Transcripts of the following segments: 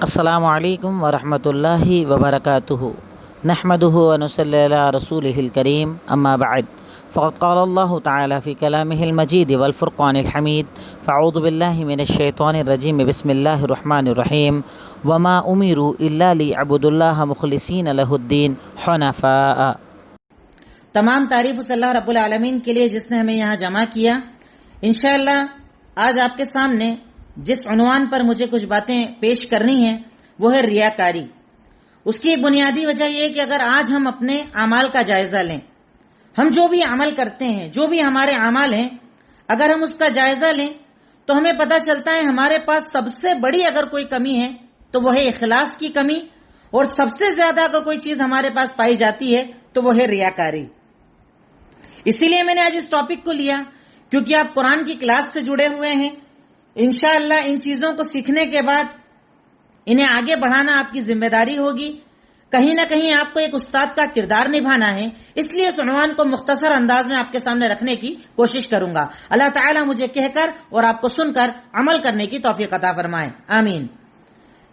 السلام علیکم ورحمۃ اللہ وبرکاتہ نحمده ونصلی علی رسولہ الکریم اما بعد فقد قال اللہ تعالی فی کلامہ المجید والفرقان الحمید فاعوذ باللہ من الشیطان الرجیم بسم اللہ الرحمن الرحیم وما امروا الا لیعبدوا اللہ مخلصین لہ الدین حنفاء۔ تمام تعریف اس اللہ رب العالمین کے لیے جس نے ہمیں یہاں جمع کیا۔ انشاءاللہ آج آپ کے سامنے جس عنوان پر مجھے کچھ باتیں پیش کرنی ہیں وہ ہے ریاکاری۔ اس کی ایک بنیادی وجہ یہ کہ اگر آج ہم اپنے اعمال کا جائزہ لیں، ہم جو بھی عمل کرتے ہیں، جو بھی ہمارے اعمال ہیں، اگر ہم اس کا جائزہ لیں تو ہمیں پتہ چلتا ہے ہمارے پاس سب سے بڑی اگر کوئی کمی ہے تو وہ ہے اخلاص کی کمی، اور سب سے زیادہ اگر کوئی چیز ہمارے پاس پائی جاتی ہے تو وہ ہے ریاکاری۔ اسی لیے میں نے آج اس ٹاپک کو لیا کیونکہ آپ قرآن کی کلاس سے جڑے ہوئے ہیں۔ انشاءاللہ ان چیزوں کو سیکھنے کے بعد انہیں آگے بڑھانا آپ کی ذمہ داری ہوگی، کہیں نہ کہیں آپ کو ایک استاد کا کردار نبھانا ہے۔ اس لیے اس عنوان کو مختصر انداز میں آپ کے سامنے رکھنے کی کوشش کروں گا۔ اللہ تعالیٰ مجھے کہہ کر اور آپ کو سن کر عمل کرنے کی توفیق عطا فرمائے، آمین۔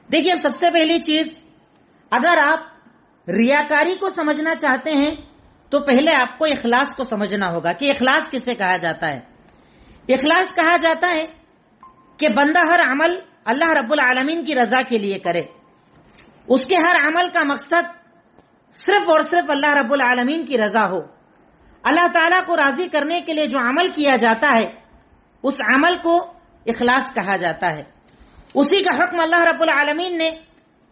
دیکھیے سب سے پہلی چیز، اگر آپ ریاکاری کو سمجھنا چاہتے ہیں تو پہلے آپ کو اخلاص کو سمجھنا ہوگا کہ اخلاص کسے کہا جاتا ہے۔ اخلاص کہا جاتا ہے کہ بندہ ہر عمل اللہ رب العالمین کی رضا کے لیے کرے، اس کے ہر عمل کا مقصد صرف اور صرف اللہ رب العالمین کی رضا ہو۔ اللہ تعالیٰ کو راضی کرنے کے لیے جو عمل کیا جاتا ہے اس عمل کو اخلاص کہا جاتا ہے۔ اسی کا حکم اللہ رب العالمین نے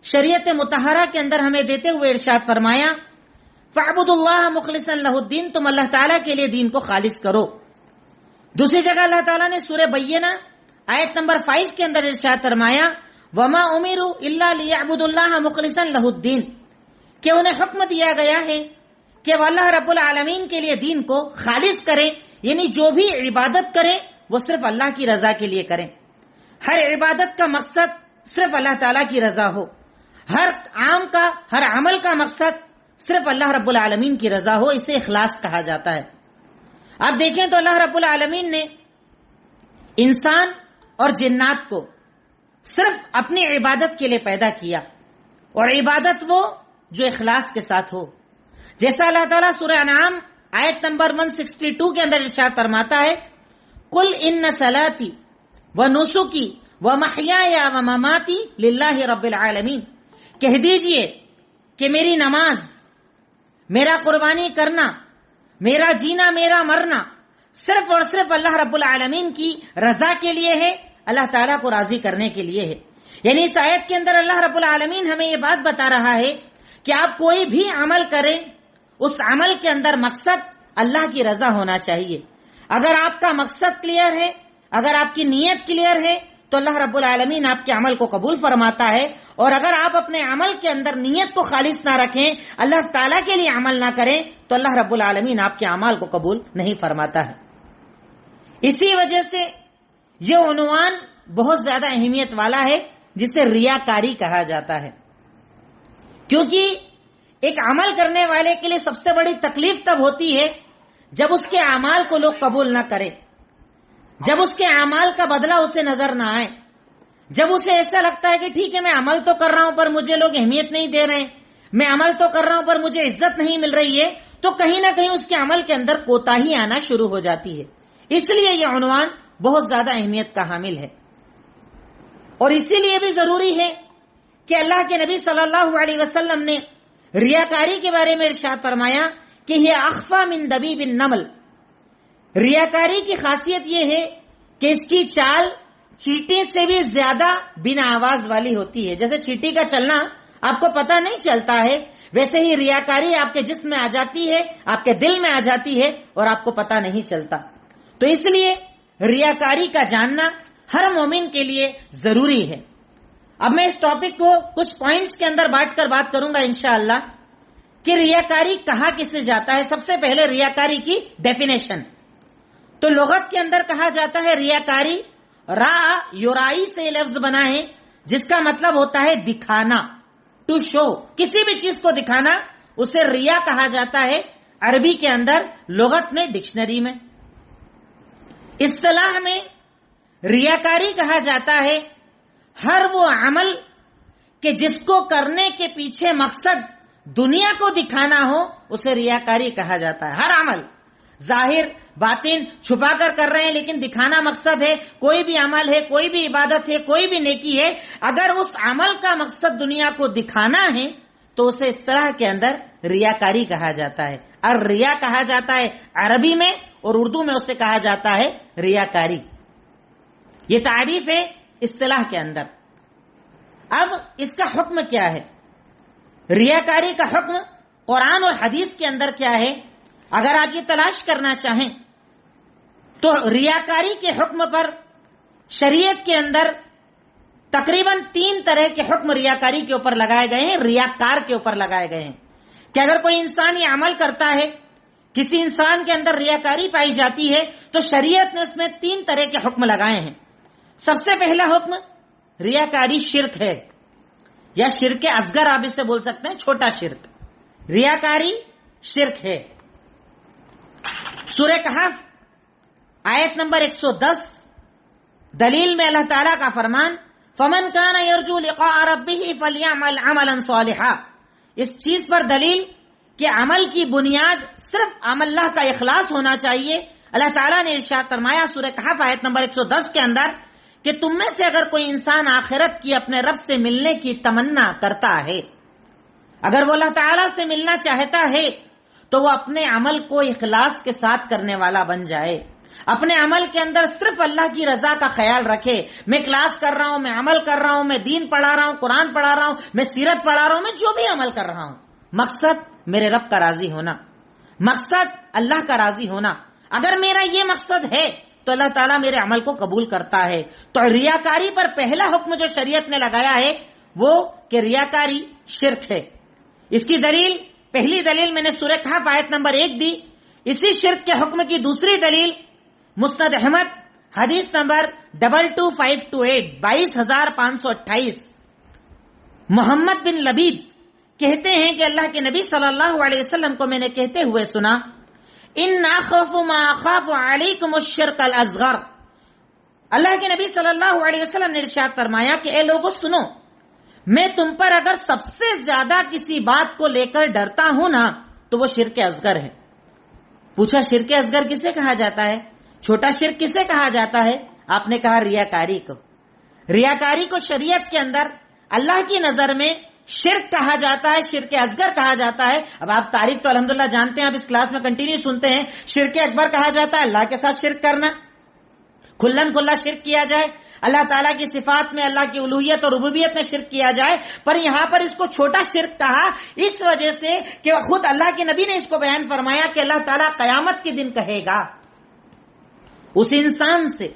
شریعت مطہرہ کے اندر ہمیں دیتے ہوئے ارشاد فرمایا، فَاعْبُدُوا اللَّهَ مُخْلِصًا لَهُ الدِّينَ، تم اللہ تعالیٰ کے لیے دین کو خالص کرو۔ دوسری جگہ اللہ تعالیٰ نے سورہ بینہ آیت نمبر 5 کے اندر ارشاد فرمایا، وَمَا أُمِرُوا إِلَّا لِيَعْبُدُوا اللَّهَ مُخْلِصًا لَهُ الدِّينَ، کہ انہیں حکم دیا گیا ہے کہ وہ اللہ رب العالمین کے لیے دین کو خالص کریں، یعنی جو بھی عبادت کریں وہ صرف اللہ کی رضا کے لیے کریں۔ ہر عبادت کا مقصد صرف اللہ تعالیٰ کی رضا ہو، ہر عمل کا مقصد صرف اللہ رب العالمین کی رضا ہو، اسے اخلاص کہا جاتا ہے۔ آپ دیکھیں تو اللہ رب العالمین نے انسان اور جنات کو صرف اپنی عبادت کے لیے پیدا کیا، اور عبادت وہ جو اخلاص کے ساتھ ہو۔ جیسا اللہ تعالیٰ سورہ انعام آیت نمبر 162 کے اندر ارشاد فرماتا ہے، قُلْ إِنَّ صَلَاتِي وَنُسُكِي وَمَحْيَايَ وَمَمَاتِي لِلَّهِ رَبِّ الْعَالَمِينَ، کہہ دیجئے کہ میری نماز، میرا قربانی کرنا، میرا جینا، میرا مرنا صرف اور صرف اللہ رب العالمین کی رضا کے لیے ہے، اللہ تعالیٰ کو راضی کرنے کے لیے ہے۔ یعنی اس آیت کے اندر اللہ رب العالمین ہمیں یہ بات بتا رہا ہے کہ آپ کوئی بھی عمل کریں، اس عمل کے اندر مقصد اللہ کی رضا ہونا چاہیے۔ اگر آپ کا مقصد کلیئر ہے، اگر آپ کی نیت کلیئر ہے تو اللہ رب العالمین آپ کے عمل کو قبول فرماتا ہے، اور اگر آپ اپنے عمل کے اندر نیت کو خالص نہ رکھیں، اللہ تعالیٰ کے لیے عمل نہ کریں، تو اللہ رب العالمین آپ کے اعمال کو قبول نہیں فرماتا ہے۔ اسی وجہ سے یہ عنوان بہت زیادہ اہمیت والا ہے جسے ریاکاری کہا جاتا ہے، کیونکہ ایک عمل کرنے والے کے لیے سب سے بڑی تکلیف تب ہوتی ہے جب اس کے اعمال کو لوگ قبول نہ کریں، جب اس کے اعمال کا بدلہ اسے نظر نہ آئے، جب اسے ایسا لگتا ہے کہ ٹھیک ہے میں عمل تو کر رہا ہوں پر مجھے لوگ اہمیت نہیں دے رہے ہیں، میں عمل تو کر رہا ہوں پر مجھے عزت نہیں مل رہی ہے، تو کہیں نہ کہیں اس کے عمل کے اندر کوتاہی آنا شروع ہو جاتی ہے۔ اس لیے یہ عنوان بہت زیادہ اہمیت کا حامل ہے، اور اسی لیے بھی ضروری ہے کہ اللہ کے نبی صلی اللہ علیہ وسلم نے ریاکاری کے بارے میں ارشاد فرمایا کہ یہ اخفا من دبیب النمل، ریاکاری کی خاصیت یہ ہے کہ اس کی چال چیٹی سے بھی زیادہ بنا آواز والی ہوتی ہے۔ جیسے چیٹی کا چلنا آپ کو پتہ نہیں چلتا ہے، ویسے ہی ریاکاری آپ کے جسم میں آ جاتی ہے، آپ کے دل میں آ جاتی ہے اور آپ کو پتہ نہیں چلتا۔ تو اس لیے ریاکاری کا جاننا ہر مومن کے لیے ضروری ہے۔ اب میں اس ٹاپک کو کچھ پوائنٹس کے اندر بانٹ کر بات کروں گا انشاءاللہ کہ ریاکاری کہا کسے جاتا ہے۔ سب سے پہلے ریاکاری کی ڈیفینیشن، تو لغت کے اندر کہا جاتا ہے ریاکاری، را یورائی سے لفظ بنا ہے جس کا مطلب ہوتا ہے دکھانا، ٹو شو، کسی بھی چیز کو دکھانا، اسے ریا کہا جاتا ہے عربی کے اندر، لغت میں، ڈکشنری میں۔ اصطلاح میں ریاکاری کہا جاتا ہے ہر وہ عمل کہ جس کو کرنے کے پیچھے مقصد دنیا کو دکھانا ہو اسے ریاکاری کہا جاتا ہے. ہر عمل ظاہر باطن چھپا کر رہے ہیں لیکن دکھانا مقصد ہے. کوئی بھی عمل ہے، کوئی بھی عبادت ہے، کوئی بھی نیکی ہے، اگر اس عمل کا مقصد دنیا کو دکھانا ہے تو اسے اس طرح کے اندر ریاکاری کہا جاتا ہے. الریا کہا جاتا ہے عربی میں، اور اردو میں اسے کہا جاتا ہے ریاکاری. یہ تعریف ہے اصطلاح کے اندر. اب اس کا حکم کیا ہے؟ ریاکاری کا حکم قرآن اور حدیث کے اندر کیا ہے؟ اگر آپ یہ تلاش کرنا چاہیں تو ریاکاری کے حکم پر شریعت کے اندر تقریباً 3 طرح کے حکم ریاکاری کے اوپر لگائے گئے ہیں، ریاکار کے اوپر لگائے گئے ہیں کہ اگر کوئی انسان یہ عمل کرتا ہے، کسی انسان کے اندر ریاکاری پائی جاتی ہے تو شریعت نے اس میں 3 طرح کے حکم لگائے ہیں. سب سے پہلا حکم ریاکاری شرک ہے، یا شرک اصغر آپ اسے بول سکتے ہیں، چھوٹا شرک. ریاکاری شرک ہے. سورہ کہف آیت نمبر 110 دلیل میں اللہ تعالیٰ کا فرمان فَمَنْ كَانَ يَرْجُو لِقَاءَ رَبِّهِ فَلْيَعْمَلْ عَمَلًا صَالِحًا. اس چیز پر دلیل کہ عمل کی بنیاد صرف اللہ کا اخلاص ہونا چاہیے. اللہ تعالیٰ نے ارشاد فرمایا سورہ کہف آیت نمبر 110 کے اندر کہ تم میں سے اگر کوئی انسان آخرت کی اپنے رب سے ملنے کی تمنا کرتا ہے، اگر وہ اللہ تعالیٰ سے ملنا چاہتا ہے تو وہ اپنے عمل کو اخلاص کے ساتھ کرنے والا بن جائے. اپنے عمل کے اندر صرف اللہ کی رضا کا خیال رکھے. میں کلاس کر رہا ہوں، میں عمل کر رہا ہوں، میں دین پڑھا رہا ہوں، قرآن پڑھا رہا ہوں، میں سیرت پڑھا رہا ہوں، میں جو بھی عمل کر رہا ہوں، مقصد میرے رب کا راضی ہونا، مقصد اللہ کا راضی ہونا. اگر میرا یہ مقصد ہے تو اللہ تعالیٰ میرے عمل کو قبول کرتا ہے. تو ریاکاری پر پہلا حکم جو شریعت نے لگایا ہے وہ کہ ریاکاری شرک ہے. اس کی دلیل، پہلی دلیل میں نے سورہ کہف آیت نمبر 1 دی. اسی شرک کے حکم کی دوسری دلیل مسند احمد حدیث نمبر 22528 22,528 محمد بن لبید کہتے ہیں کہ اللہ کے نبی صلی اللہ علیہ وسلم کو میں نے کہتے ہوئے سنا ان اخاف ما اخاف علیکم الشرک الاصغر. اللہ کے نبی صلی اللہ علیہ وسلم نے ارشاد فرمایا کہ اے لوگو سنو، میں تم پر اگر سب سے زیادہ کسی بات کو لے کر ڈرتا ہوں نا تو وہ شرک اصغر ہے. پوچھا شرک اصغر کسے کہا جاتا ہے؟ چھوٹا شرک کسے کہا جاتا ہے؟ آپ نے کہا ریاکاری کو. ریاکاری کو شریعت کے اندر اللہ کی نظر میں شرک کہا جاتا ہے، شرک اصغر کہا جاتا ہے. اب آپ تعریف تو الحمدللہ جانتے ہیں، آپ اس کلاس میں کنٹینیو سنتے ہیں. شرک اکبر کہا جاتا ہے اللہ کے ساتھ شرک کرنا، کھلم کھلا شرک کیا جائے، اللہ تعالیٰ کی صفات میں، اللہ کی الوہیت اور ربوبیت میں شرک کیا جائے. پر یہاں پر اس کو چھوٹا شرک کہا اس وجہ سے کہ خود اللہ کے نبی نے اس کو بیان فرمایا کہ اللہ تعالیٰ قیامت کے دن کہے گا اس انسان سے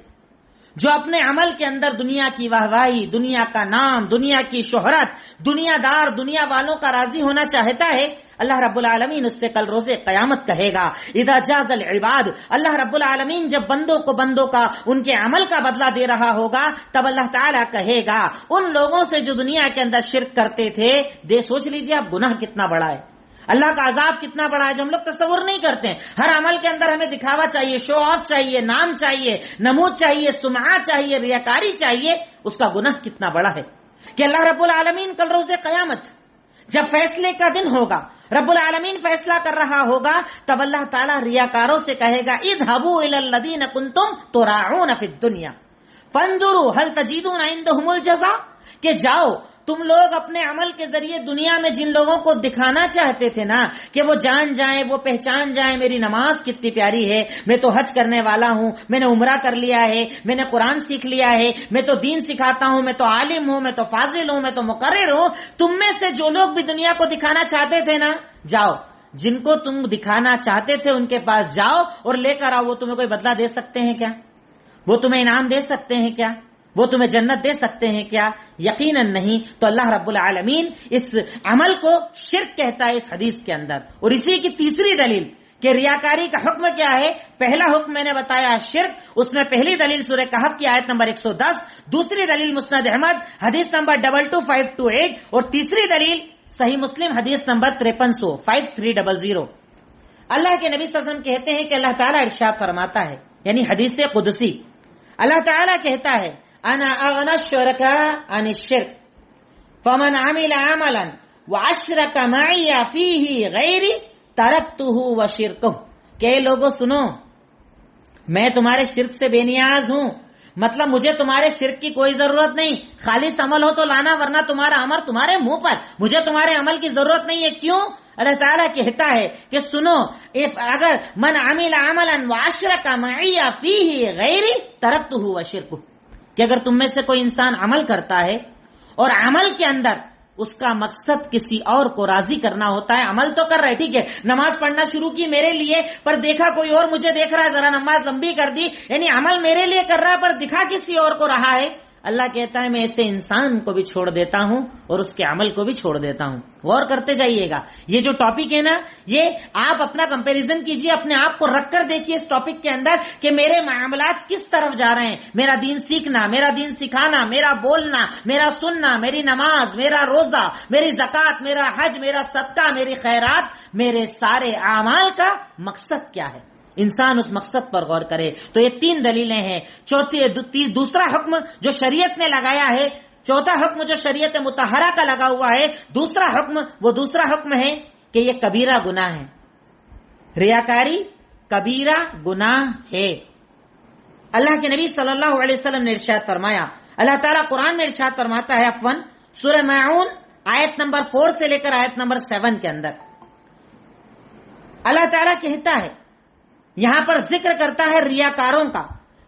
جو اپنے عمل کے اندر دنیا کی واہواہی، دنیا کا نام، دنیا کی شہرت، دنیا دار، دنیا والوں کا راضی ہونا چاہتا ہے، اللہ رب العالمین اس سے کل روز قیامت کہے گا اذا جاز العباد. اللہ رب العالمین جب بندوں کا ان کے عمل کا بدلہ دے رہا ہوگا تب اللہ تعالیٰ کہے گا ان لوگوں سے جو دنیا کے اندر شرک کرتے تھے، سوچ لیجئے اب گناہ کتنا بڑا ہے، اللہ کا عذاب کتنا بڑا ہے جو ہم لوگ تصور نہیں کرتے ہیں. ہر عمل کے اندر ہمیں دکھاوا چاہیے، شو آف چاہیے، نام چاہیے، نمود چاہیے، سمعہ چاہیے، ریاکاری چاہیے. اس کا گناہ کتنا بڑا ہے کہ اللہ رب العالمین کل روز قیامت جب فیصلے کا دن ہوگا، رب العالمین فیصلہ کر رہا ہوگا، تب اللہ تعالیٰ ریاکاروں سے کہے گا اذهبوا الى الذين كنتم تراعون في الدنيا فانظروا هل تجدون عندهم الجزاء. کہ جاؤ تم لوگ اپنے عمل کے ذریعے دنیا میں جن لوگوں کو دکھانا چاہتے تھے نا کہ وہ جان جائیں، وہ پہچان جائیں میری نماز کتنی پیاری ہے، میں تو حج کرنے والا ہوں، میں نے عمرہ کر لیا ہے، میں نے قرآن سیکھ لیا ہے، میں تو دین سکھاتا ہوں، میں تو عالم ہوں، میں تو فاضل ہوں، میں تو مقرر ہوں. تم میں سے جو لوگ بھی دنیا کو دکھانا چاہتے تھے نا، جاؤ جن کو تم دکھانا چاہتے تھے ان کے پاس جاؤ اور لے کر آؤ. وہ تمہیں کوئی بدلہ دے سکتے ہیں کیا؟ وہ تمہیں انعام دے سکتے ہیں کیا؟ وہ تمہیں جنت دے سکتے ہیں کیا؟ یقیناً نہیں. تو اللہ رب العالمین اس عمل کو شرک کہتا ہے اس حدیث کے اندر. اور اسی کی تیسری دلیل کہ ریاکاری کا حکم کیا ہے. پہلا حکم میں نے بتایا شرک، اس میں پہلی دلیل سورہ کہف کی آیت نمبر 110، دوسری دلیل مسند احمد حدیث نمبر 22528، اور تیسری دلیل صحیح مسلم حدیث نمبر 5300. اللہ کے نبی صلی اللہ علیہ وسلم کہتے ہیں کہ اللہ تعالیٰ ارشاد فرماتا ہے، یعنی حدیث قدسی، اللہ تعالیٰ کہتا ہے انا اغنى الشركاء عن الشرك، فمن عمل عملا واشرک معی فیہ غیری ترکتہ وشرکہ، کہ لوگوں سنو، میں تمہارے شرک سے بے نیاز ہوں، مطلب مجھے تمہارے شرک کی کوئی ضرورت نہیں، خالص عمل ہو تو لانا، ورنہ تمہارا عمل تمہارے منہ پر، مجھے تمہارے عمل کی ضرورت نہیں ہے۔ کیوں؟ اللہ تعالیٰ کہتا ہے کہ سنو، اگر من عمل عملا واشرک معی فیہ غیری ترکتہ وشرکہ، کہ اگر تم میں سے کوئی انسان عمل کرتا ہے اور عمل کے اندر اس کا مقصد کسی اور کو راضی کرنا ہوتا ہے، عمل تو کر رہا ہے، ٹھیک ہے، نماز پڑھنا شروع کی میرے لیے، پر دیکھا کوئی اور مجھے دیکھ رہا ہے، ذرا نماز لمبی کر دی، یعنی عمل میرے لیے کر رہا ہے پر دکھا کسی اور کو رہا ہے، اللہ کہتا ہے میں ایسے انسان کو بھی چھوڑ دیتا ہوں اور اس کے عمل کو بھی چھوڑ دیتا ہوں۔ غور کرتے جائیے گا، یہ جو ٹاپک ہے نا، یہ آپ اپنا کمپیریزن کیجئے، اپنے آپ کو رکھ کر دیکھیے اس ٹاپک کے اندر کہ میرے معاملات کس طرف جا رہے ہیں، میرا دین سیکھنا، میرا دین سکھانا، میرا بولنا، میرا سننا، میری نماز، میرا روزہ، میری زکوٰۃ، میرا حج، میرا صدقہ، میری خیرات، میرے سارے اعمال کا مقصد کیا ہے، انسان اس مقصد پر غور کرے۔ تو یہ 3 دلیلیں ہیں۔ دوسرا حکم جو شریعت نے لگایا ہے، چوتھا حکم جو شریعت مطہرہ کا لگا ہوا ہے، دوسرا حکم ہے کہ یہ کبیرہ گناہ ہے، ریاکاری کبیرہ گناہ ہے۔ اللہ کے نبی صلی اللہ علیہ وسلم نے ارشاد فرمایا، اللہ تعالیٰ قرآن میں ارشاد فرماتا ہے، عفواً سورہ ماعون آیت نمبر 4 سے لے کر آیت نمبر 7 کے اندر اللہ تعالیٰ کہتا ہے، یہاں پر ذکر کرتا ہے ریاکاروں کا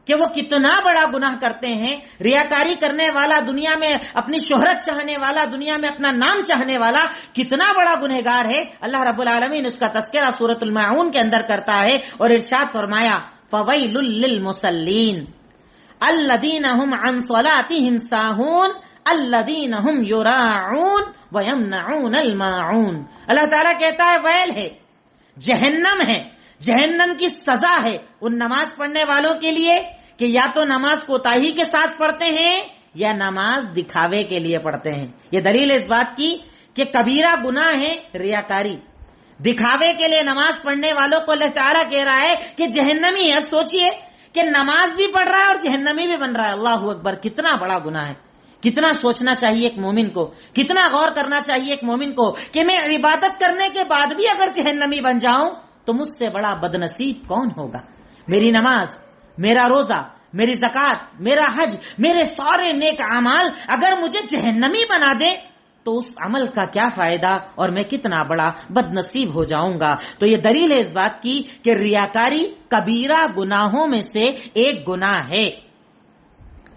کہ وہ کتنا بڑا گناہ کرتے ہیں۔ ریاکاری کرنے والا، دنیا میں اپنی شہرت چاہنے والا، دنیا میں اپنا نام چاہنے والا کتنا بڑا گنہگار ہے۔ اللہ رب العالمین اس کا تذکرہ سورۃ الماعون کے اندر کرتا ہے اور ارشاد فرمایا، فویل للمصلین الذین هم عن صلاتهم ساہون الذین هم یراعون ویمنعون الماعون۔ اللہ تعالیٰ کہتا ہے ویل ہے، جہنم ہے، جہنم کی سزا ہے ان نماز پڑھنے والوں کے لیے کہ یا تو نماز کوتاہی کے ساتھ پڑھتے ہیں یا نماز دکھاوے کے لیے پڑھتے ہیں۔ یہ دلیل اس بات کی کہ کبیرہ گناہ ہے ریاکاری، دکھاوے کے لیے نماز پڑھنے والوں کو اللہ تعالیٰ کہہ رہا ہے کہ جہنمی ہے۔ سوچئے کہ نماز بھی پڑھ رہا ہے اور جہنمی بھی بن رہا ہے، اللہ اکبر، کتنا بڑا گناہ ہے۔ کتنا سوچنا چاہیے ایک مومن کو، کتنا غور کرنا چاہیے ایک مومن کو کہ میں عبادت کرنے کے بعد بھی اگر جہنمی بن جاؤں تو مجھ سے بڑا بدنصیب کون ہوگا۔ میری نماز، میرا روزہ، میری زکوٰۃ، میرا حج، میرے سارے نیک اعمال اگر مجھے جہنمی بنا دے تو اس عمل کا کیا فائدہ اور میں کتنا بڑا بدنصیب ہو جاؤں گا۔ تو یہ دلیل ہے اس بات کی کہ ریاکاری کبیرہ گناہوں میں سے ایک گناہ ہے۔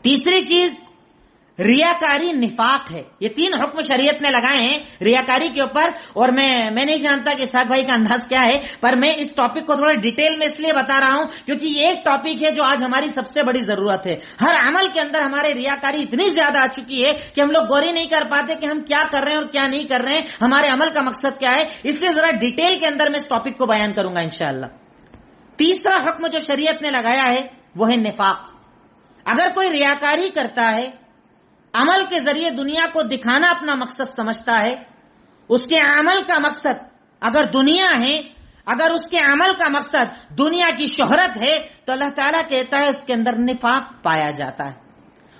تیسری چیز ریاکاری نفاق ہے۔ یہ 3 حکم شریعت نے لگائے ہیں ریاکاری کے اوپر، اور میں نہیں جانتا کہ اسحاق بھائی کا انداز کیا ہے، پر میں اس ٹاپک کو تھوڑا ڈیٹیل میں اس لیے بتا رہا ہوں کیونکہ یہ ایک ٹاپک ہے جو آج ہماری سب سے بڑی ضرورت ہے۔ ہر عمل کے اندر ہمارے ریاکاری اتنی زیادہ آ چکی ہے کہ ہم لوگ غور ہی نہیں کر پاتے کہ ہم کیا کر رہے ہیں اور کیا نہیں کر رہے ہیں، ہمارے عمل کا مقصد کیا ہے۔ اس لیے ذرا ڈیٹیل کے اندر میں اس ٹاپک کو بیان کروں گا انشاءاللہ۔ تیسرا حکم جو شریعت نے لگایا ہے وہ ہے نفاق۔ اگر کوئی ریاکاری کرتا ہے، عمل کے ذریعے دنیا کو دکھانا اپنا مقصد سمجھتا ہے، اس کے عمل کا مقصد اگر دنیا ہے، اگر اس کے عمل کا مقصد دنیا کی شہرت ہے، تو اللہ تعالیٰ کہتا ہے اس کے اندر نفاق پایا جاتا ہے،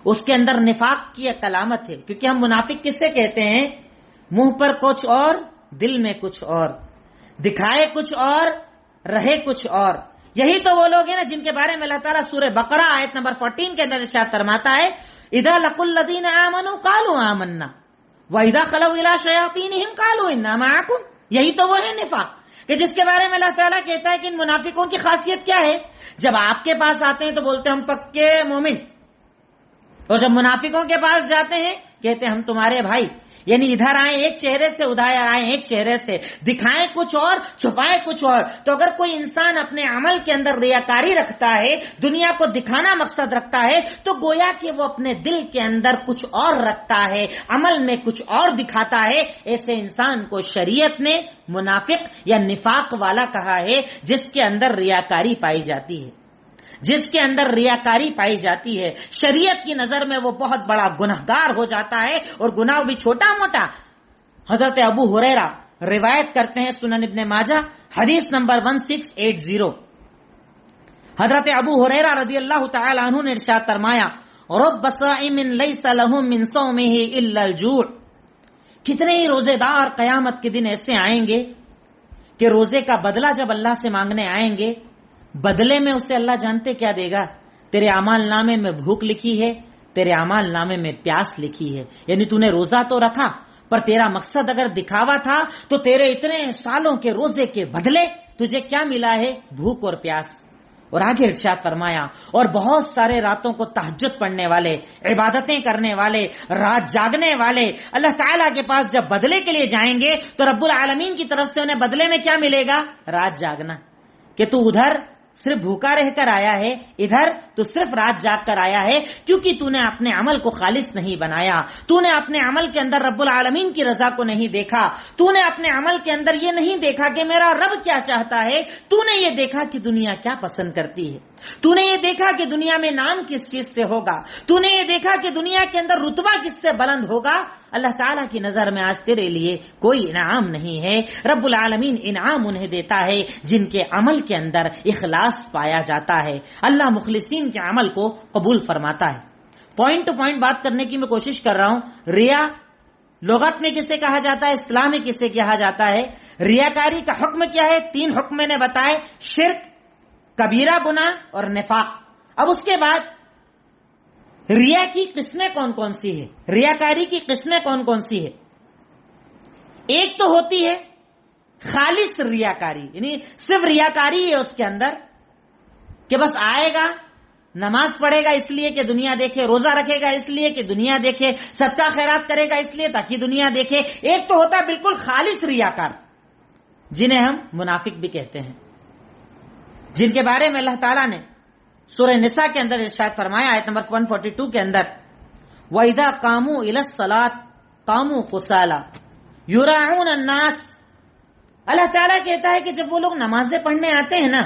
اس کے اندر نفاق کی ایک علامت ہے۔ کیونکہ ہم منافق کس سے کہتے ہیں؟ منہ پر کچھ اور دل میں کچھ اور، دکھائے کچھ اور رہے کچھ اور۔ یہی تو وہ لوگ ہیں نا جن کے بارے میں اللہ تعالیٰ سورہ بقرہ آیت نمبر 14 کے اندر ارشاد فرماتا ہے، اذا لقوا الذین آمنوا قالوا آمنا واذا خلوا الى شیاطینہم قالوا انا معکم۔ یہی تو وہ ہے نفاق کہ جس کے بارے میں اللہ تعالیٰ کہتا ہے کہ ان منافقوں کی خاصیت کیا ہے؟ جب آپ کے پاس آتے ہیں تو بولتے ہیں ہم پکے مومن، اور جب منافقوں کے پاس جاتے ہیں کہتے ہیں ہم تمہارے بھائی۔ یعنی ادھر آئیں ایک چہرے سے، ادھر آئیں ایک چہرے سے، دکھائیں کچھ اور چھپائیں کچھ اور۔ تو اگر کوئی انسان اپنے عمل کے اندر ریاکاری رکھتا ہے، دنیا کو دکھانا مقصد رکھتا ہے، تو گویا کہ وہ اپنے دل کے اندر کچھ اور رکھتا ہے، عمل میں کچھ اور دکھاتا ہے۔ ایسے انسان کو شریعت نے منافق یا نفاق والا کہا ہے، جس کے اندر ریاکاری پائی جاتی ہے، جس کے اندر ریاکاری پائی جاتی ہے۔ شریعت کی نظر میں وہ بہت بڑا گنہگار ہو جاتا ہے، اور گناہ بھی چھوٹا موٹا۔ حضرت ابو ہریرہ روایت کرتے ہیں، سنن ابن ماجہ حدیث نمبر 1680، حضرت ابو ہریرہ رضی اللہ تعالی عنہ نے ارشاد فرمایا، رب صائم لیس له من صومه الا الجوع کتنے ہی روزے دار قیامت کے دن ایسے آئیں گے کہ روزے کا بدلہ جب اللہ سے مانگنے آئیں گے، بدلے میں اسے اللہ جانتے کیا دے گا؟ تیرے اعمال نامے میں بھوک لکھی ہے، تیرے اعمال نامے میں پیاس لکھی ہے. یعنی تو نے روزہ تو رکھا، پر تیرا مقصد اگر دکھاوا تھا تو تیرے اتنے سالوں کے روزے کے بدلے تجھے کیا ملا ہے؟ بھوک اور پیاس. اور آگے ارشاد فرمایا، اور بہت سارے راتوں کو تہجد پڑھنے والے، عبادتیں کرنے والے، رات جاگنے والے اللہ تعالیٰ کے پاس جب بدلے کے لیے جائیں گے تو رب العالمین کی طرف سے انہیں بدلے میں کیا ملے گا؟ رات جاگنا. کہ تو ادھر صرف بھوکا رہ کر آیا ہے، ادھر تو صرف رات جاگ کر آیا ہے، کیونکہ تو نے اپنے عمل کو خالص نہیں بنایا. تو نے اپنے عمل کے اندر رب العالمین کی رضا کو نہیں دیکھا. تو نے اپنے عمل کے اندر یہ نہیں دیکھا کہ میرا رب کیا چاہتا ہے. تو نے یہ دیکھا کہ دنیا کیا پسند کرتی ہے. تو نے یہ دیکھا کہ دنیا میں نام کس چیز سے ہوگا. تو نے یہ دیکھا کہ دنیا کے اندر رتبہ کس سے بلند ہوگا. اللہ تعالیٰ کی نظر میں آج تیرے لیے کوئی انعام نہیں ہے. رب العالمین انعام انہیں دیتا ہے جن کے عمل کے اندر اخلاص پایا جاتا ہے. اللہ مخلصین کے عمل کو قبول فرماتا ہے. پوائنٹ ٹو پوائنٹ بات کرنے کی میں کوشش کر رہا ہوں. ریا لغت میں کسے کہا جاتا ہے، اسلام میں کسے کہا جاتا ہے، ریاکاری کا حکم کیا ہے؟ 3 حکم نے بتائے، شرک، کبیرہ گناہ اور نفاق. اب اس کے بعد ریا کی قسمیں کون کون سی ہے، ریاکاری کی قسمیں کون کون سی ہے. ایک تو ہوتی ہے خالص ریاکاری، یعنی صرف ریاکاری ہے اس کے اندر کہ بس آئے گا، نماز پڑھے گا اس لیے کہ دنیا دیکھے، روزہ رکھے گا اس لیے کہ دنیا دیکھے، صدقہ خیرات کرے گا اس لیے تاکہ دنیا دیکھے. ایک تو ہوتا ہے بالکل خالص ریاکار، جنہیں ہم منافق بھی کہتے ہیں، جن کے بارے میں اللہ تعالیٰ نے سورہ نساء کے اندر ارشاد فرمایا آیت نمبر 142 کے اندر، وَإِذَا قَامُوا إِلَى الصَّلَاةِ قَامُوا كُسَالَىٰ يُرَاعُونَ النَّاسَ. اللہ تعالیٰ کہتا ہے کہ جب وہ لوگ نمازیں پڑھنے آتے ہیں نا،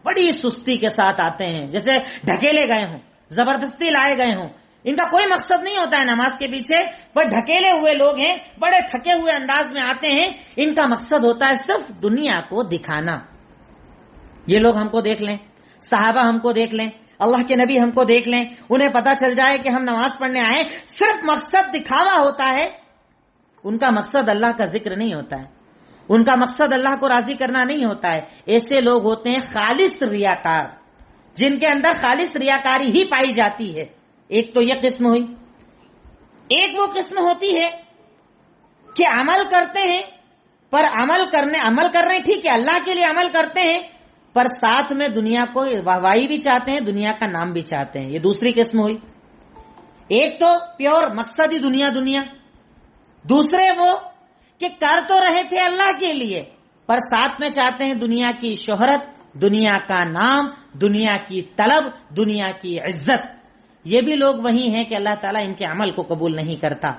بڑی سستی کے ساتھ آتے ہیں، جیسے ڈھکیلے گئے ہوں، زبردستی لائے گئے ہوں. ان کا کوئی مقصد نہیں ہوتا ہے نماز کے پیچھے، پر ڈھکیلے ہوئے لوگ ہیں، بڑے تھکے ہوئے انداز میں آتے ہیں. ان کا مقصد ہوتا ہے صرف دنیا کو دکھانا. یہ لوگ ہم کو دیکھ لیں، صحابہ ہم کو دیکھ لیں، اللہ کے نبی ہم کو دیکھ لیں، انہیں پتا چل جائے کہ ہم نماز پڑھنے آئے. صرف مقصد دکھاوا ہوتا ہے. ان کا مقصد اللہ کا ذکر نہیں ہوتا ہے، ان کا مقصد اللہ کو راضی کرنا نہیں ہوتا ہے. ایسے لوگ ہوتے ہیں خالص ریاکار، جن کے اندر خالص ریاکاری ہی پائی جاتی ہے. ایک تو یہ قسم ہوئی. ایک وہ قسم ہوتی ہے کہ عمل کرتے ہیں، پر عمل کر رہے ہیں، ٹھیک ہے، اللہ کے لیے عمل کرتے ہیں، پر ساتھ میں دنیا کو واہوائی بھی چاہتے ہیں، دنیا کا نام بھی چاہتے ہیں. یہ دوسری قسم ہوئی. ایک تو پیور مقصد ہی دنیا دنیا. دوسرے وہ کہ کر تو رہے تھے اللہ کے لیے، پر ساتھ میں چاہتے ہیں دنیا کی شہرت، دنیا کا نام، دنیا کی طلب، دنیا کی عزت. یہ بھی لوگ وہی ہیں کہ اللہ تعالیٰ ان کے عمل کو قبول نہیں کرتا.